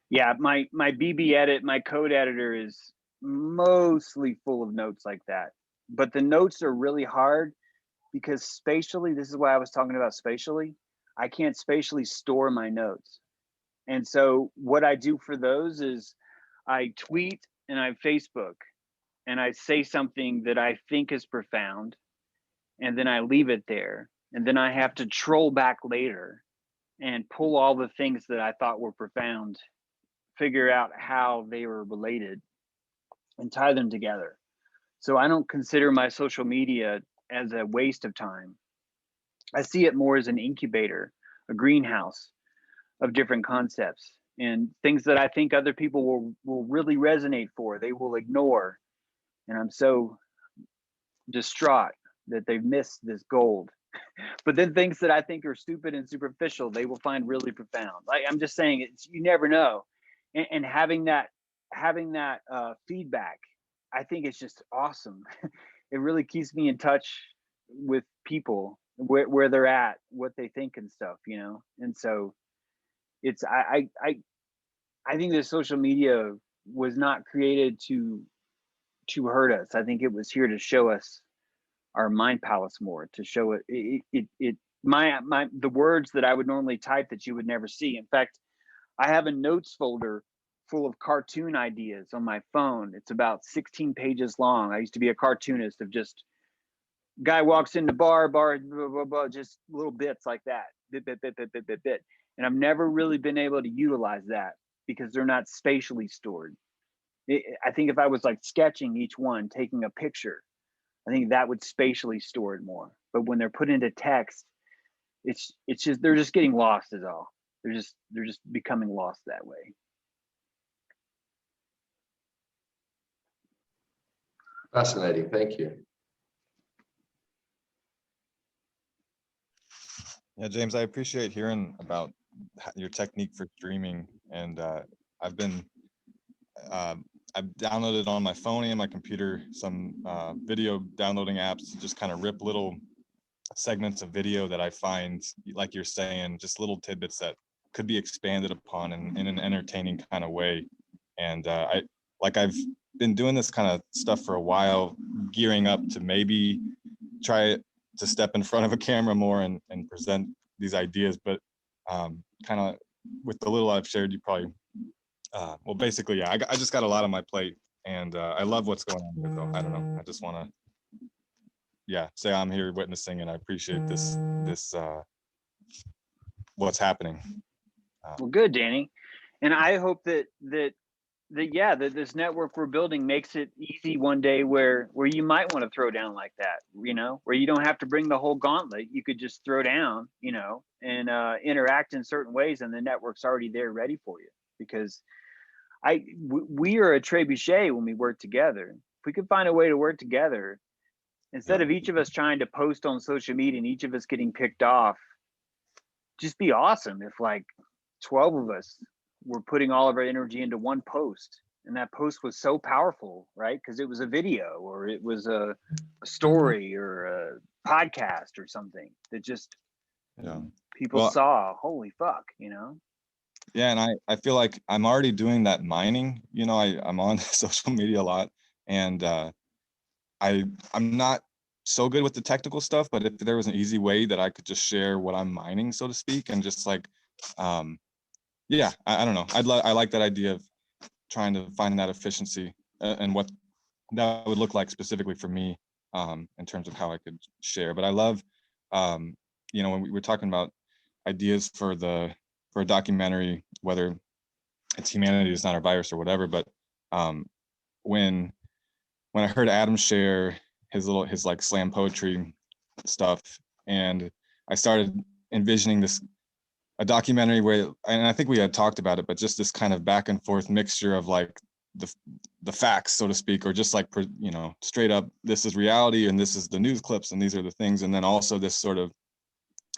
Yeah, my BB edit, my code editor is mostly full of notes like that. But the notes are really hard because spatially, this is why I was talking about spatially, I can't spatially store my notes. And so what I do for those is I tweet and I Facebook and I say something that I think is profound, and then I leave it there. And then I have to troll back later and pull all the things that I thought were profound, figure out how they were related, and tie them together. So I don't consider my social media as a waste of time. I see it more as an incubator, a greenhouse of different concepts and things that I think other people will really resonate for, they will ignore. And I'm so distraught that they've missed this gold. But then things that I think are stupid and superficial, they will find really profound. Like I'm just saying, it's you never know, and having that feedback, I think it's just awesome. It really keeps me in touch with people where they're at, what they think and stuff, you know. And so it's I think that social media was not created to hurt us. I think it was here to show us our mind palace more, to show the words that I would normally type that you would never see. In fact, I have a notes folder full of cartoon ideas on my phone. It's about 16 pages long. I used to be a cartoonist of just guy walks in the bar, blah, blah, blah, just little bits like that, bit. And I've never really been able to utilize that because they're not spatially stored. I think if I was like sketching each one, taking a picture, I think that would spatially store it more. But when they're put into text, it's just they're just getting lost is all. They're just becoming lost that way. Fascinating. Thank you. Yeah, James, I appreciate hearing about your technique for streaming, and I've downloaded on my phone and my computer some video downloading apps to just kind of rip little segments of video that I find, like you're saying, just little tidbits that could be expanded upon in an entertaining kind of way. And I've been doing this kind of stuff for a while, gearing up to maybe try to step in front of a camera more and present these ideas. But kind of with the little I've shared, you probably, well, basically, yeah, I just got a lot on my plate, and I love what's going on here, though. I don't know. I just want to, yeah, say I'm here witnessing, and I appreciate this what's happening. Well, good, Danny. And I hope that this network we're building makes it easy one day where you might want to throw down like that, you know, where you don't have to bring the whole gauntlet. You could just throw down, you know, and interact in certain ways, and the network's already there ready for you. Because we are a trebuchet when we work together. If we could find a way to work together, instead of each of us trying to post on social media and each of us getting picked off, just be awesome if like 12 of us were putting all of our energy into one post, and that post was so powerful, right? Because it was a video, or it was a story, or a podcast, or something that just people saw. Holy fuck, you know? Yeah, and I feel like I'm already doing that mining. You know, I'm on social media a lot, and I'm not so good with the technical stuff, but if there was an easy way that I could just share what I'm mining, so to speak, and just like yeah, I don't know. I like that idea of trying to find that efficiency and what that would look like specifically for me in terms of how I could share. But I love, you know, when we were talking about ideas for a documentary, whether it's Humanity Is Not Our Virus or whatever. But when I heard Adam share his like slam poetry stuff, and I started envisioning a documentary where, and I think we had talked about it, but just this kind of back and forth mixture of like the facts, so to speak, or just like, you know, straight up, this is reality and this is the news clips and these are the things. And then also this sort of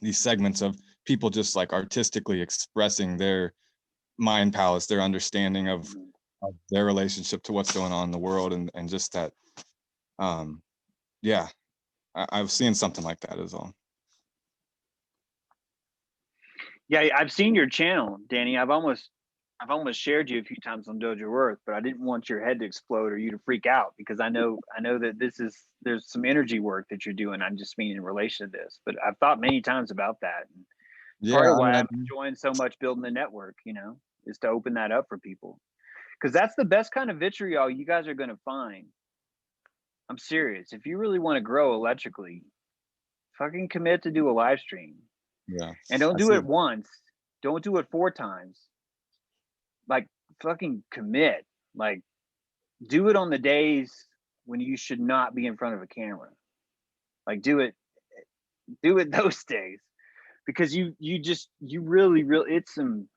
these segments of people just like artistically expressing their mind palace, their understanding of their relationship to what's going on in the world. And just that, yeah, I've seen something like that is all. Yeah, I've seen your channel, Danny. I've almost shared you a few times on DojoEarth, but I didn't want your head to explode or you to freak out, because I know that there's some energy work that you're doing. I'm just meaning in relation to this, but I've thought many times about that. And part of why I'm enjoying so much building the network, you know, is to open that up for people, because that's the best kind of vitriol you guys are going to find. I'm serious. If you really want to grow electrically, fucking commit to do a live stream. Yeah. And don't do it once. Don't do it 4 times. Like, fucking commit. Like, do it on the days when you should not be in front of a camera. Like, do it do it those days, because you really it's some,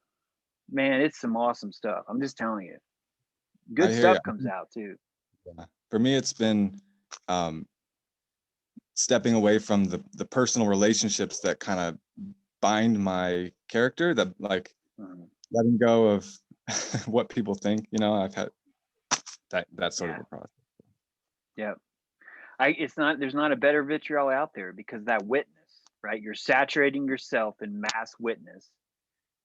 man, it's some awesome stuff. I'm just telling you, good hear stuff ya. comes out too. Yeah. For me, it's been stepping away from the personal relationships that kind of bind my character, that like letting go of what people think, you know. I've had that sort of a process. Yeah. There's not a better vitriol out there, because that witness, right? You're saturating yourself in mass witness,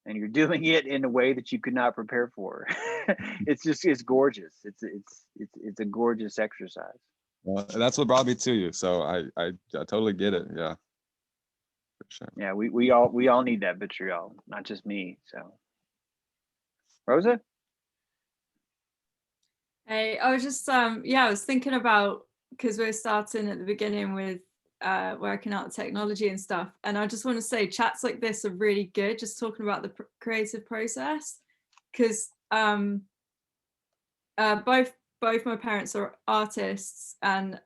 and you're doing it in a way that you could not prepare for. It's gorgeous. It's a gorgeous exercise. Well, that's what brought me to you. So I totally get it. Yeah. For sure. Yeah, we all need that vitriol, not just me. So, Rosa? Hey, I was just I was thinking about, because we're starting at the beginning with working out the technology and stuff, and I just want to say chats like this are really good, just talking about the creative process, because both my parents are artists, and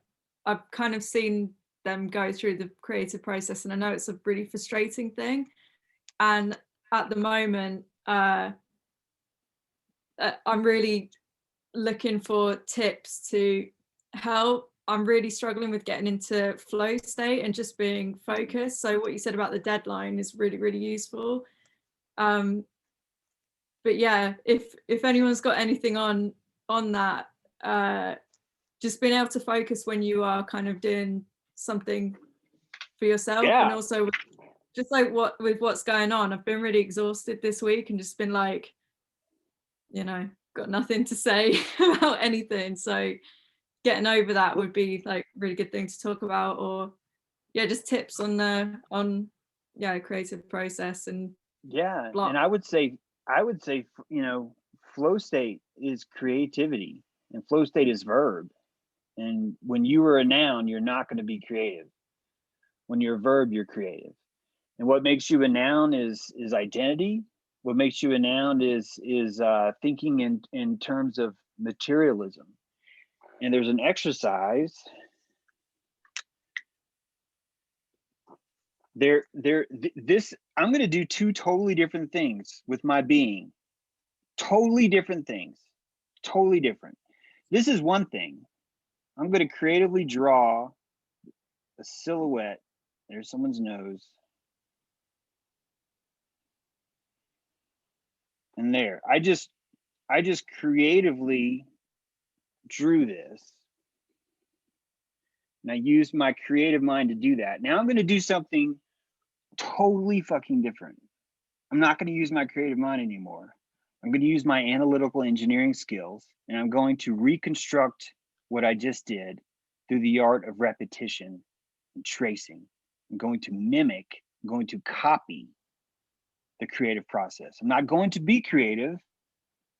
I've kind of seen them go through the creative process, and I know it's a really frustrating thing. And at the moment, I'm really looking for tips to help. I'm really struggling with getting into flow state and just being focused. So what you said about the deadline is really, really useful. But yeah, if anyone's got anything on that, just being able to focus when you are kind of doing something for yourself, and also just like with what's going on. I've been really exhausted this week and just been like, you know, got nothing to say about anything. So getting over that would be like really good thing to talk about, or yeah, just tips on creative process. And and I would say, you know, flow state is creativity, and flow state is verb. And when you are a noun, you're not going to be creative. When you're a verb, you're creative. And what makes you a noun is identity. What makes you a noun is thinking in terms of materialism. And there's an exercise I'm going to do two totally different things with my being. Totally different things. Totally different. This is one thing. I'm going to creatively draw a silhouette. There's someone's nose. And there, I just creatively drew this. And I used my creative mind to do that. Now I'm going to do something totally fucking different. I'm not going to use my creative mind anymore. I'm going to use my analytical engineering skills, and I'm going to reconstruct what I just did through the art of repetition and tracing. I'm going to mimic, I'm going to copy the creative process. I'm not going to be creative.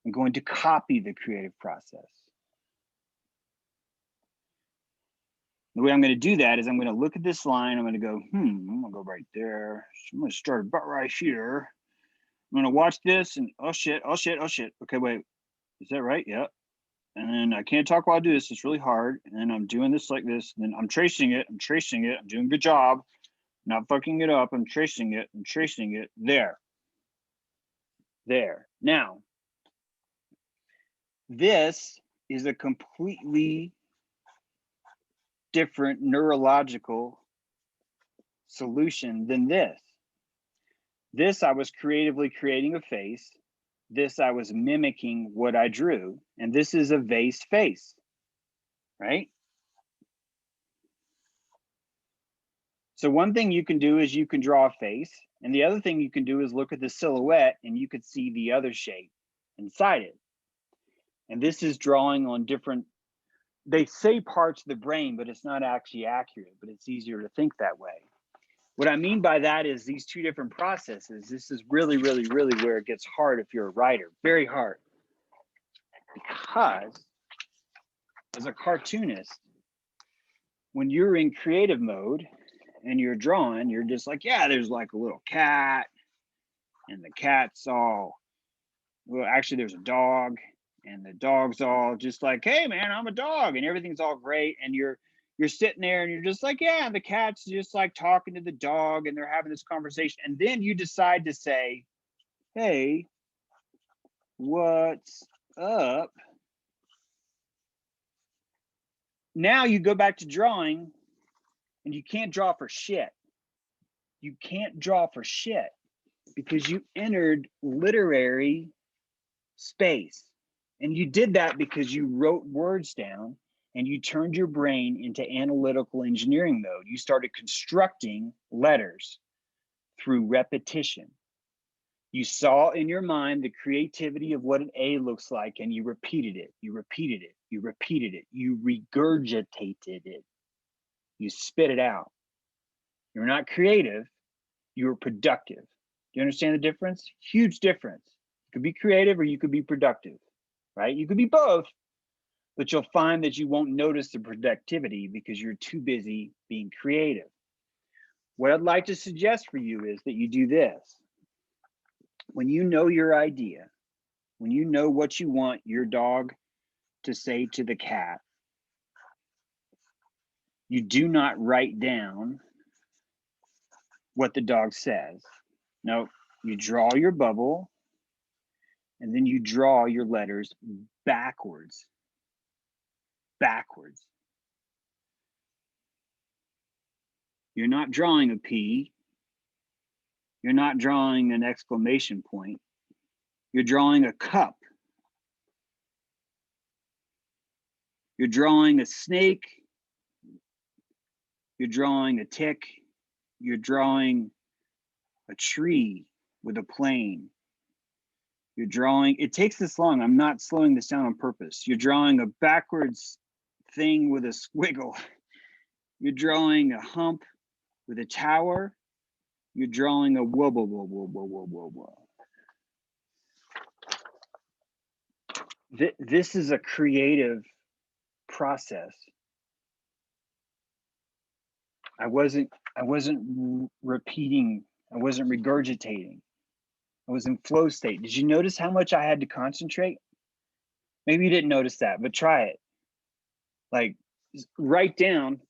I'm going to copy the creative process. The way I'm going to do that is I'm going to look at this line. I'm going to go, I'm going to go right there. So I'm going to start about right here. I'm going to watch this and oh shit. Okay, wait, is that right? Yeah. And then I can't talk while I do this. It's really hard. And then I'm doing this like this. And then I'm tracing it. I'm doing a good job. Not fucking it up. I'm tracing it. There. Now, this is a completely different neurological solution than this. This, I was creatively creating a face. This, I was mimicking what I drew. And this is a vase face, right? So one thing you can do is you can draw a face. And the other thing you can do is look at the silhouette and you could see the other shape inside it. And this is drawing on different, they say parts of the brain, but it's not actually accurate, but it's easier to think that way. What I mean by that is these two different processes. This is really, really, really where it gets hard if you're a writer, very hard. Because as a cartoonist, when you're in creative mode and you're drawing, you're just like, yeah, there's like a little cat and the cat's all, well, actually there's a dog and the dog's all just like, hey man, I'm a dog, and everything's all great. And You're sitting there and you're just like, yeah, and the cat's just like talking to the dog and they're having this conversation. And then you decide to say, hey, what's up? Now you go back to drawing and you can't draw for shit. You can't draw for shit because you entered literary space. And you did that because you wrote words down and you turned your brain into analytical engineering mode. You started constructing letters through repetition. You saw in your mind the creativity of what an A looks like, and you repeated it, you repeated it, you repeated it, you regurgitated it, you spit it out. You're not creative, you're productive. Do you understand the difference? Huge difference. You could be creative or you could be productive, right? You could be both, but you'll find that you won't notice the productivity because you're too busy being creative. What I'd like to suggest for you is that you do this. When you know your idea, when you know what you want your dog to say to the cat, you do not write down what the dog says. No, you draw your bubble and then you draw your letters backwards. Backwards. You're not drawing a P. You're not drawing an exclamation point. You're drawing a cup. You're drawing a snake. You're drawing a tick. You're drawing a tree with a plane. You're drawing, it takes this long. I'm not slowing this down on purpose. You're drawing a backwards thing with a squiggle. You're drawing a hump with a tower. You're drawing a whoa, whoa, whoa, whoa, whoa, whoa, whoa, whoa. This is a creative process. I wasn't repeating, I wasn't regurgitating. I was in flow state. Did you notice how much I had to concentrate? Maybe you didn't notice that, but try it. Like, write down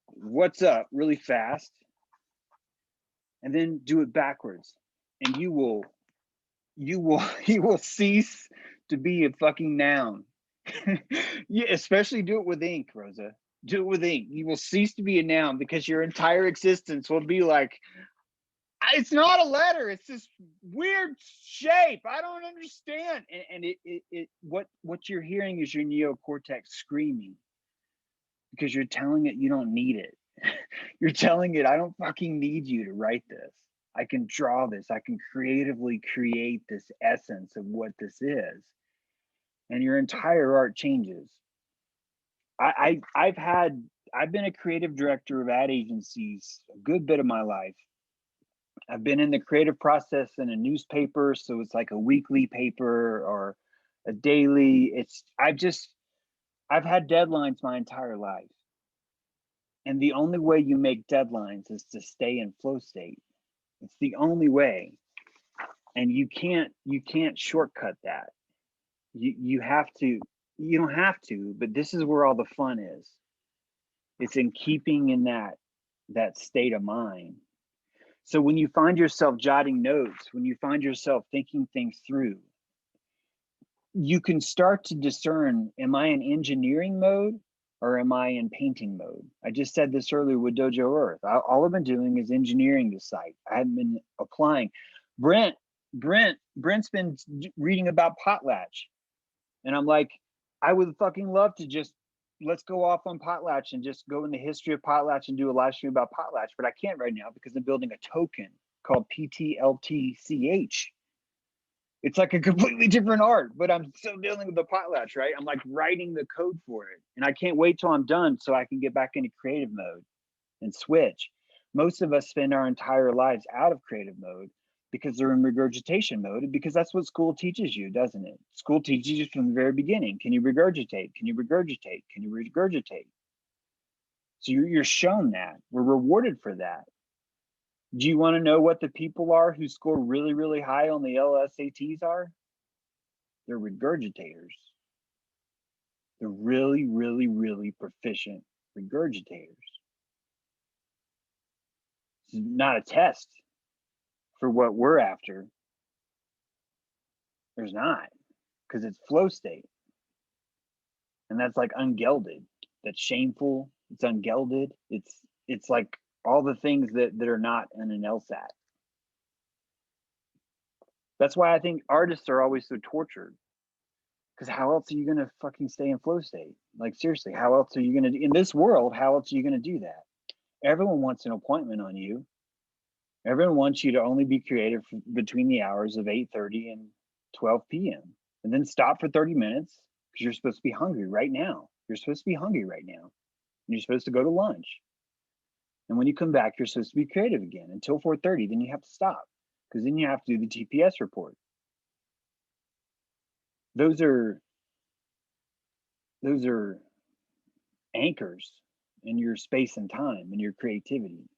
what's up really fast and then do it backwards. And you will cease to be a fucking noun. Yeah, especially do it with ink, Rosa. Do it with ink. You will cease to be a noun because your entire existence will be like, it's not a letter, it's this weird shape. I don't understand. And what you're hearing is your neocortex screaming because you're telling it you don't need it. You're telling it, I don't fucking need you to write this. I can draw this. I can creatively create this essence of what this is. And your entire art changes. I've been a creative director of ad agencies a good bit of my life. I've been in the creative process in a newspaper, so it's like a weekly paper or a daily. I've had deadlines my entire life. And the only way you make deadlines is to stay in flow state. It's the only way. And you can't shortcut that. You have to, you don't have to, but this is where all the fun is. It's in keeping in that state of mind. So when you find yourself jotting notes, when you find yourself thinking things through, you can start to discern, am I in engineering mode or am I in painting mode? I just said this earlier with DojoEarth. All I've been doing is engineering the site. I haven't been applying. Brent's been reading about Potlatch. And I'm like, I would fucking love to just, let's go off on Potlatch and just go in the history of Potlatch and do a live stream about Potlatch, but I can't right now because I'm building a token called PTLTCH. It's like a completely different art, but I'm still dealing with the Potlatch, right? I'm like writing the code for it. And I can't wait till I'm done so I can get back into creative mode and switch. Most of us spend our entire lives out of creative mode because they're in regurgitation mode, because that's what school teaches you, doesn't it? School teaches you from the very beginning. Can you regurgitate? Can you regurgitate? Can you regurgitate? So you're shown that. We're rewarded for that. Do you want to know what the people are who score really, really high on the LSATs are? They're regurgitators. They're really, really, really proficient regurgitators. It's not a test for what we're after. There's not, because it's flow state. And that's like ungelded. That's shameful. It's ungelded. It's like all the things that are not in an LSAT. That's why I think artists are always so tortured. Because how else are you gonna fucking stay in flow state? Like seriously, how else are you gonna in this world? How else are you gonna do that? Everyone wants an appointment on you. Everyone wants you to only be creative between the hours of 8:30 and 12 p.m. and then stop for 30 minutes because you're supposed to be hungry right now. You're supposed to be hungry right now. You're supposed to go to lunch. And when you come back, you're supposed to be creative again until 4:30. Then you have to stop because then you have to do the TPS report. Those are anchors in your space and time and your creativity.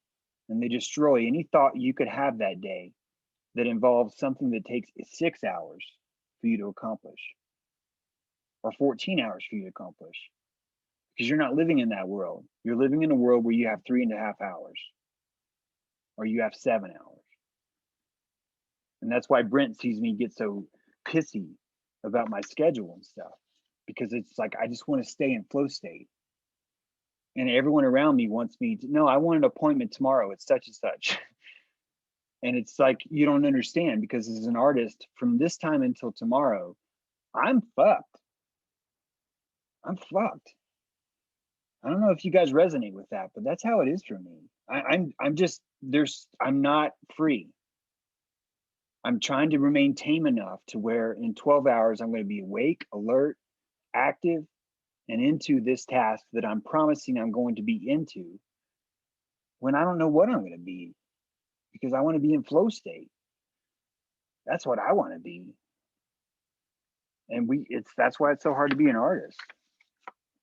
And they destroy any thought you could have that day that involves something that takes 6 hours for you to accomplish or 14 hours for you to accomplish. Because you're not living in that world. You're living in a world where you have 3.5 hours or you have 7 hours. And that's why Brent sees me get so pissy about my schedule and stuff, because it's like, I just want to stay in flow state. And everyone around me wants me to, no, I want an appointment tomorrow. It's such and such. And it's like, you don't understand, because as an artist, from this time until tomorrow, I'm fucked. I'm fucked. I don't know if you guys resonate with that, but that's how it is for me. I'm not free. I'm trying to remain tame enough to where in 12 hours, I'm going to be awake, alert, active, and into this task that I'm promising I'm going to be into, when I don't know what I'm going to be, because I want to be in flow state. That's what I want to be. And that's why it's so hard to be an artist,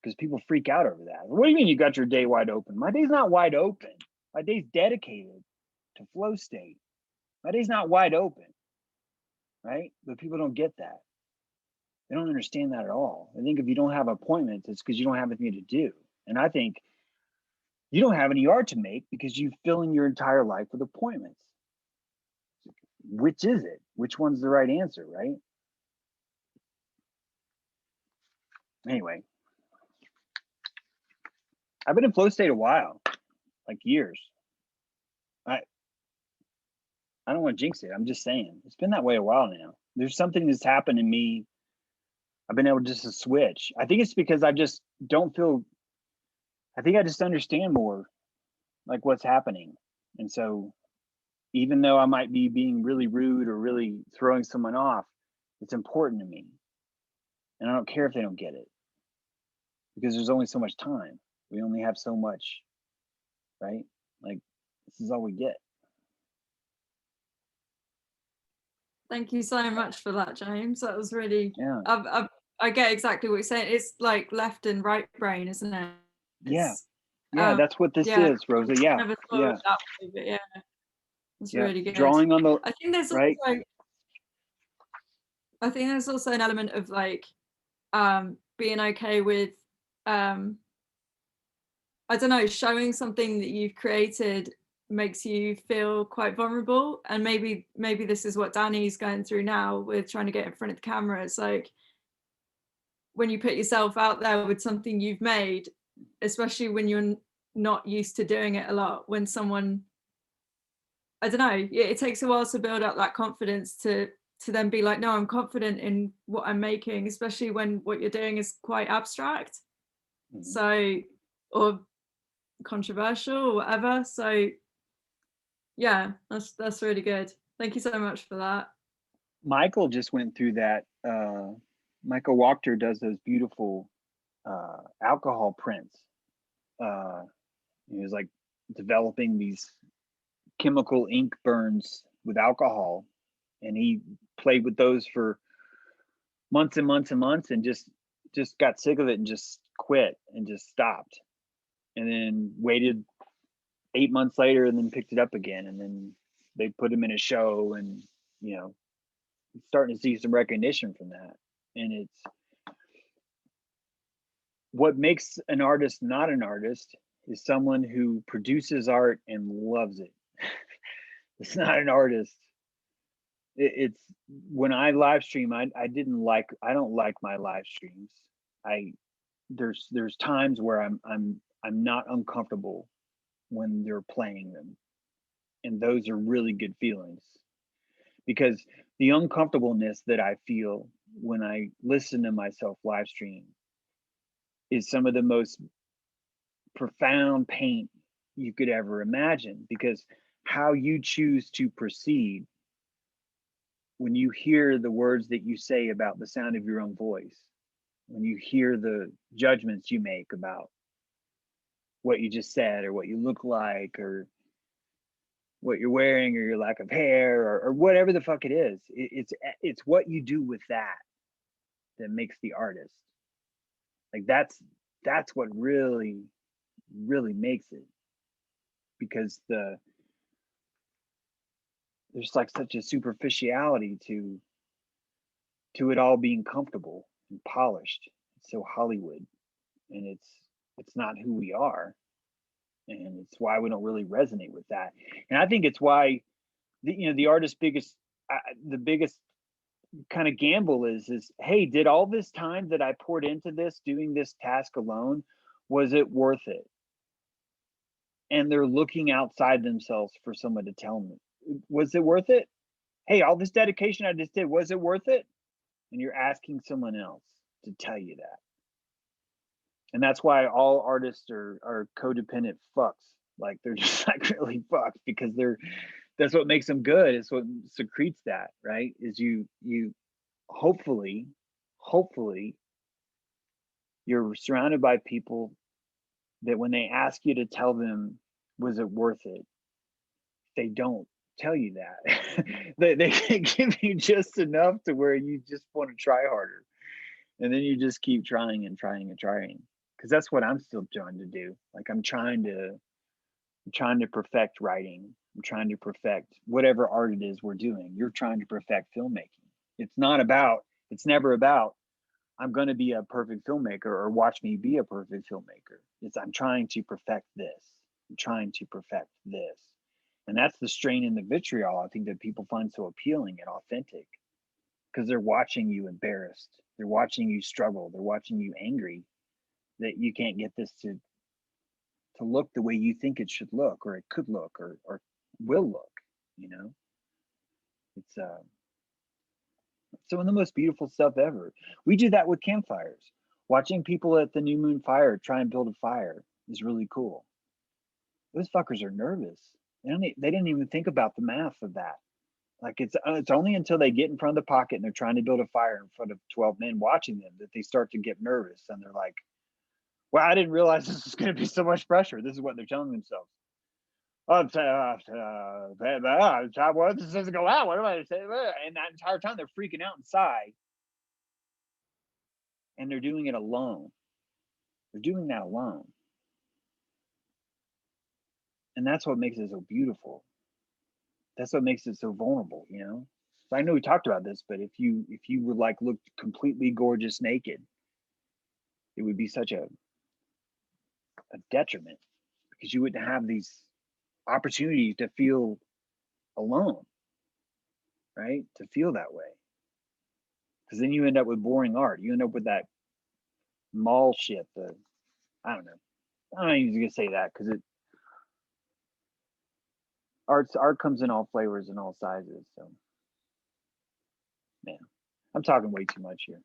because people freak out over that. What do you mean you got your day wide open? My day's not wide open. My day's dedicated to flow state. My day's not wide open, right? But people don't get that. They don't understand that at all. I think if you don't have appointments, it's because you don't have anything to do. And I think you don't have any art to make because you fill in your entire life with appointments. Which is it? Which one's the right answer, right? Anyway, I've been in flow state a while, like years. I don't want to jinx it. I'm just saying, it's been that way a while now. There's something that's happened in me. I've been able just to switch. I think it's because I just don't feel, I think I just understand more like what's happening. And so even though I might be being really rude or really throwing someone off, it's important to me. And I don't care if they don't get it, because there's only so much time. We only have so much, right? Like, this is all we get. Thank you so much for that, James. That was really, Yeah. I get exactly what you're saying. It's like left and right brain, isn't it? Yeah. Yeah, that's what this is, Rosa. Yeah. Never thought Yeah. of that way, but yeah, it's Yeah. really good. Drawing on the, I think there's right? also, I think there's also an element of like being okay with I don't know, showing something that you've created makes you feel quite vulnerable. And maybe this is what Danny's going through now with trying to get in front of the camera. It's like when you put yourself out there with something you've made, especially when you're not used to doing it a lot, when someone, I don't know, it takes a while to build up that confidence to then be like, no, I'm confident in what I'm making, especially when what you're doing is quite abstract. Mm-hmm. So, or controversial or whatever. So yeah, that's really good. Thank you so much for that. Michael just went through that. Michael Wachter does those beautiful alcohol prints. He was like developing these chemical ink burns with alcohol, and he played with those for months and months and months, and just got sick of it and just quit and just stopped, and then waited 8 months later and then picked it up again, and then they put him in a show, and you know, starting to see some recognition from that. And what makes an artist not an artist is someone who produces art and loves it. It's not an artist. It's when I live stream, I don't like my live streams. There's times where I'm not uncomfortable when they're playing them. And those are really good feelings, because the uncomfortableness that I feel when I listen to myself live stream is some of the most profound pain you could ever imagine, because how you choose to proceed when you hear the words that you say about the sound of your own voice, when you hear the judgments you make about what you just said or what you look like or what you're wearing or your lack of hair or whatever the fuck it is, it's what you do with that makes the artist. Like that's what really makes it, because there's like such a superficiality to it all being comfortable and polished. It's so Hollywood, and it's not who we are, and it's why we don't really resonate with that. And I think it's why the artist's biggest kind of gamble is hey, did all this time that I poured into this doing this task alone, was it worth it? And they're looking outside themselves for someone to tell them, was it worth it? Hey, all this dedication I just did, was it worth it? And you're asking someone else to tell you that. And that's why all artists are codependent fucks. Like they're just like really fucked, because that's what makes them good. It's what secretes that, right? Is you hopefully you're surrounded by people that when they ask you to tell them, was it worth it, they don't tell you that. they give you just enough to where you just want to try harder, and then you just keep trying and trying and trying, because that's what I'm still trying to do. Like I'm trying to perfect writing. I'm trying to perfect whatever art it is we're doing. You're trying to perfect filmmaking. It's never about I'm going to be a perfect filmmaker or watch me be a perfect filmmaker. It's I'm trying to perfect this. I'm trying to perfect this. And that's the strain and the vitriol I think that people find so appealing and authentic, because they're watching you embarrassed. They're watching you struggle. They're watching you angry that you can't get this to look the way you think it should look, or it could look, or will look, It's some of the most beautiful stuff ever. We do that with campfires. Watching people at the New Moon Fire try and build a fire is really cool. Those fuckers are nervous. They didn't even think about the math of that. Like it's only until they get in front of the pocket and they're trying to build a fire in front of 12 men watching them that they start to get nervous, and they're like, well, I didn't realize this was going to be so much pressure. This is what they're telling themselves. Oh, what? This doesn't go out. What am I to say? And that entire time they're freaking out inside, and they're doing it alone. They're doing that alone, and that's what makes it so beautiful. That's what makes it so vulnerable, So I know we talked about this, but if you would like look completely gorgeous naked, it would be such a detriment, because you wouldn't have these opportunities to feel alone, right? To feel that way, because then you end up with boring art. You end up with that mall shit. I don't know. I'm not even gonna say that, because art comes in all flavors and all sizes. So, man, I'm talking way too much here,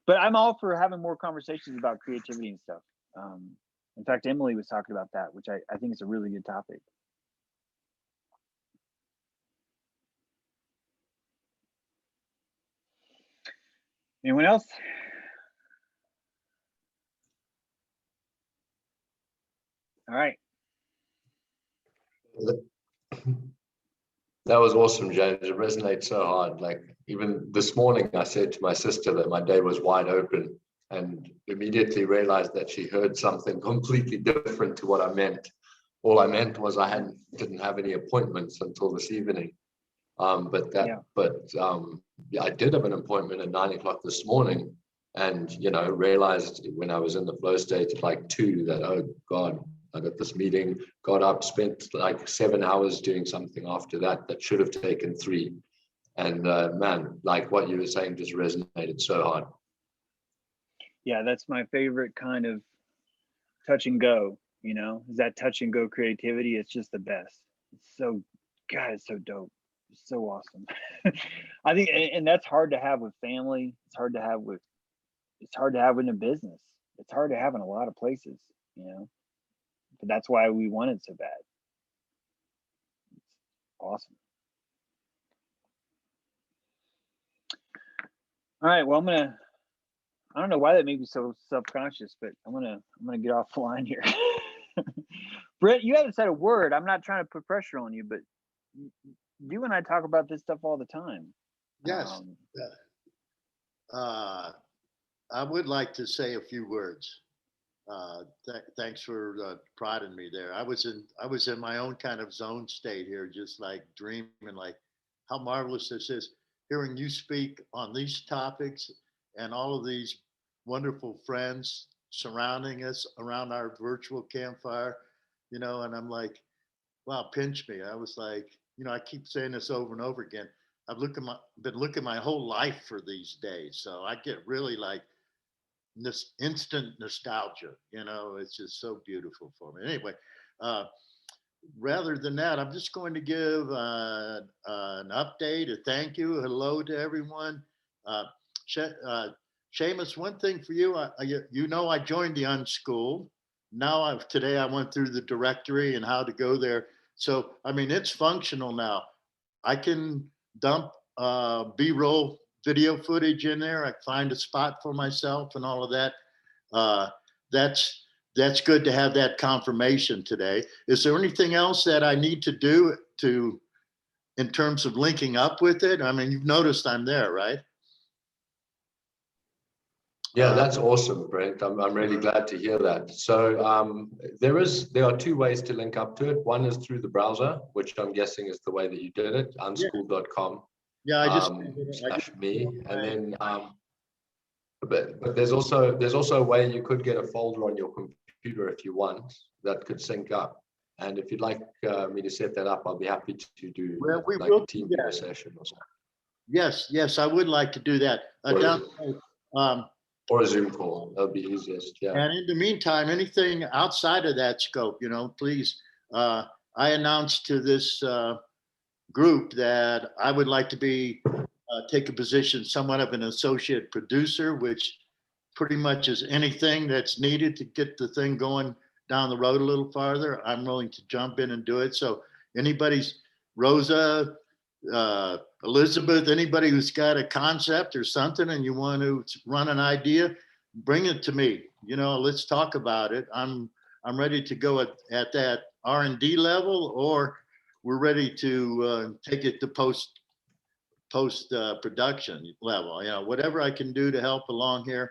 but I'm all for having more conversations about creativity and stuff. In fact, Emily was talking about that, which I think is a really good topic. Anyone else? All right. That was awesome, James. It resonates so hard. Like even this morning, I said to my sister that my day was wide open, and immediately realized that she heard something completely different to what I meant. All I meant was I didn't have any appointments until this evening. I did have an appointment at 9 o'clock this morning, and, you know, realized when I was in the flow state at like 2 that, oh God, I got this meeting, got up, spent like 7 hours doing something after that should have taken 3. And man, like what you were saying just resonated so hard. Yeah, that's my favorite kind of touch and go, you know, is that touch and go creativity. It's just the best. It's so, God, it's so dope. It's so awesome. I think, and that's hard to have with family. It's hard to have in a business. It's hard to have in a lot of places, you know, but that's why we want it so bad. It's awesome. All right, well, I don't know why that made me so self-conscious, but I'm gonna get off the line here. Britt, you haven't said a word. I'm not trying to put pressure on you, but you and I talk about this stuff all the time. Yes. I would like to say a few words. Thanks for prodding me there. I was in my own kind of zone state here, just like dreaming, like how marvelous this is. Hearing you speak on these topics and all of these wonderful friends surrounding us around our virtual campfire, you know, and I'm like, wow, pinch me. I was like, you know, I keep saying this over and over again. Been looking my whole life for these days. So I get really like this instant nostalgia, you know, it's just so beautiful for me. Anyway, rather than that, I'm just going to give an update, a thank you, hello to everyone. Seamus, one thing for you, you know, I joined the Unschooled. Now today I went through the directory and how to go there. So, I mean, it's functional now. I can dump B-roll video footage in there. I find a spot for myself and all of that. That's good to have that confirmation today. Is there anything else that I need to do in terms of linking up with it? I mean, you've noticed I'm there, right? Yeah, that's awesome, Brent. I'm really glad to hear that. So there are 2 ways to link up to it. One is through the browser, which I'm guessing is the way that you did it, unschool.com. Yeah, I just /me, and then but there's also a way you could get a folder on your computer if you want that could sync up. And if you'd like me to set that up, I'll be happy to do like a team session or something. Yes, I would like to do that. Or a Zoom call, that'll be easiest. Yeah. And in the meantime, anything outside of that scope, you know, please. I announced to this group that I would like to take a position somewhat of an associate producer, which pretty much is anything that's needed to get the thing going down the road a little farther. I'm willing to jump in and do it. So Rosa, Elizabeth, anybody who's got a concept or something and you want to run an idea, bring it to me. You know, let's talk about it. I'm ready to go at that R&D level, or we're ready to take it to post production level. You know, whatever I can do to help along here.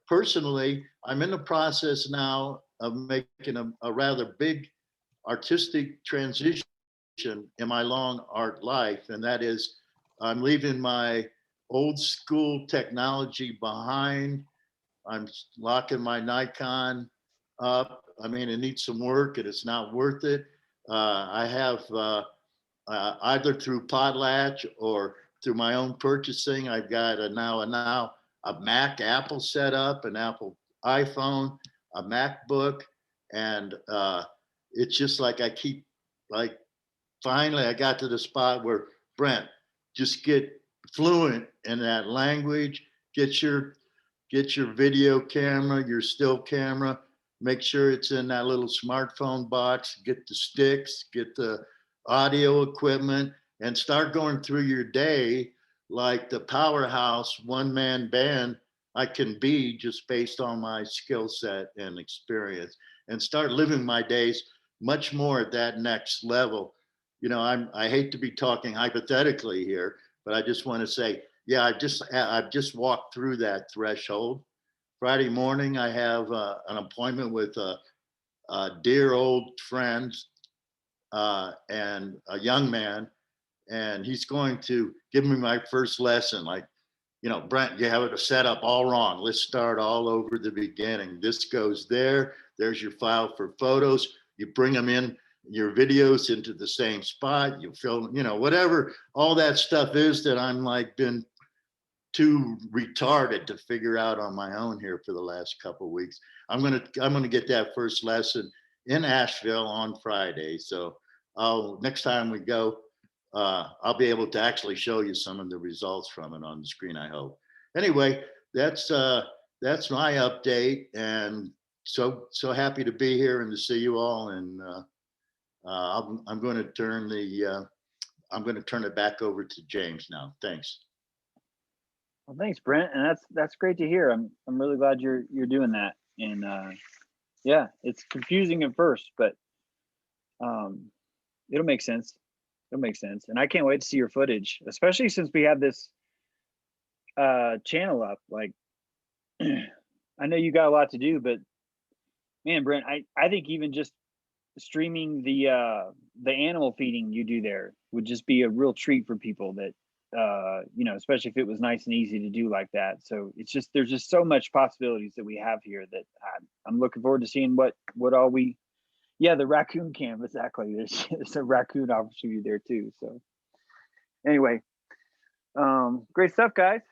Personally, I'm in the process now of making a rather big artistic transition in my long art life, and that is I'm leaving my old school technology behind. I'm locking my Nikon up. I mean, it needs some work and it's not worth it. I have either through Potlatch or through my own purchasing, I've got now a Mac Apple setup, an Apple iPhone, a MacBook, and it's just like I keep like finally I got to the spot where Brent, just get fluent in that language, get your video camera, your still camera, make sure it's in that little smartphone box, get the sticks, get the audio equipment, and start going through your day like the powerhouse one-man band I can be just based on my skill set and experience, and start living my days much more at that next level. You know, I hate to be talking hypothetically here, but I just want to say, yeah, I've just walked through that threshold. Friday morning, I have an appointment with a dear old friend and a young man, and he's going to give me my first lesson. Like, you know, Brent, you have it set up all wrong. Let's start all over the beginning. This goes there. There's your file for photos. You bring them in, your videos into the same spot. You film, you know, whatever all that stuff is that I'm like been too retarded to figure out on my own here for the last couple of weeks. I'm gonna get that first lesson in Asheville on Friday. So next time we go, I'll be able to actually show you some of the results from it on the screen, I hope. Anyway, that's my update, and so happy to be here and to see you all. And I'm going to turn it back over to James now. Thanks. Well, thanks, Brent, and that's great to hear. I'm really glad you're doing that. And yeah, it's confusing at first, but it'll make sense. It'll make sense. And I can't wait to see your footage, especially since we have this channel up. Like, I know you got a lot to do, but man, Brent, I think even just streaming the animal feeding you do there would just be a real treat for people that you know, especially if it was nice and easy to do like that. So it's just, there's just so much possibilities that we have here that I'm looking forward to seeing what all we, yeah, the raccoon camp, exactly. There's a raccoon opportunity there too. So anyway, great stuff, guys.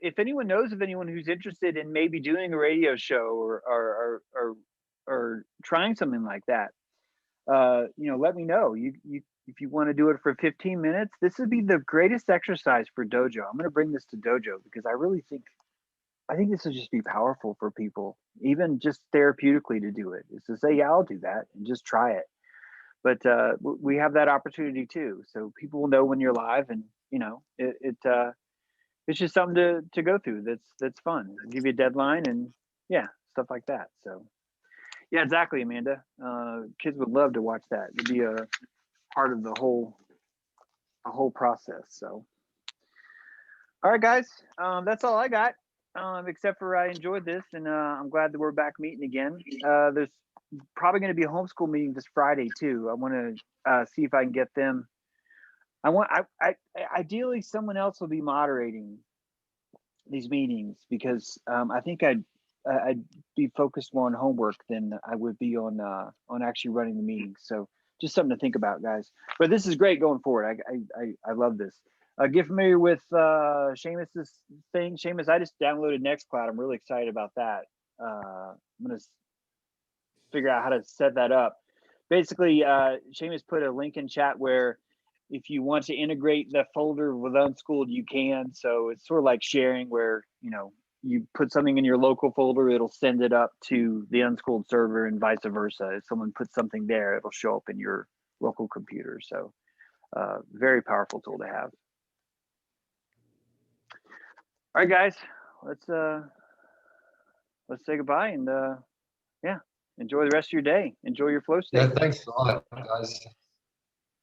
If anyone knows of anyone who's interested in maybe doing a radio show or trying something like that, you know, let me know. If you want to do it for 15 minutes, this would be the greatest exercise for Dojo. I'm going to bring this to Dojo because I really think this would just be powerful for people, even just therapeutically to do it. Is to say, yeah, I'll do that and just try it. But we have that opportunity too, so people will know when you're live, and you know, it's just something to go through. That's fun. I'll give you a deadline and yeah, stuff like that. So yeah, exactly, Amanda. Kids would love to watch that. It'd be a part of the whole process. So all right, guys, that's all I got, except for I enjoyed this, and I'm glad that we're back meeting again. There's probably going to be a homeschool meeting this Friday too. I want to see if I can get them. I ideally someone else will be moderating these meetings, because I think I'd be focused more on homework than I would be on actually running the meetings. So just something to think about, guys. But this is great going forward. I love this. Get familiar with Seamus's thing. Seamus, I just downloaded Nextcloud. I'm really excited about that. I'm gonna figure out how to set that up. Basically, Seamus put a link in chat where if you want to integrate the folder with Unschooled, you can. So it's sort of like sharing, where you know, you put something in your local folder, it'll send it up to the Unschooled server and vice versa. If someone puts something there, it'll show up in your local computer. So very powerful tool to have. All right, guys, let's say goodbye, and yeah, enjoy the rest of your day. Enjoy your flow state. Yeah, thanks a lot, guys.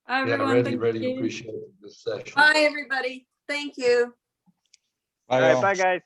Bye, Yeah, everyone. Thank really you. appreciate this session. Bye, everybody. Thank you. Bye, All right, all. bye, guys.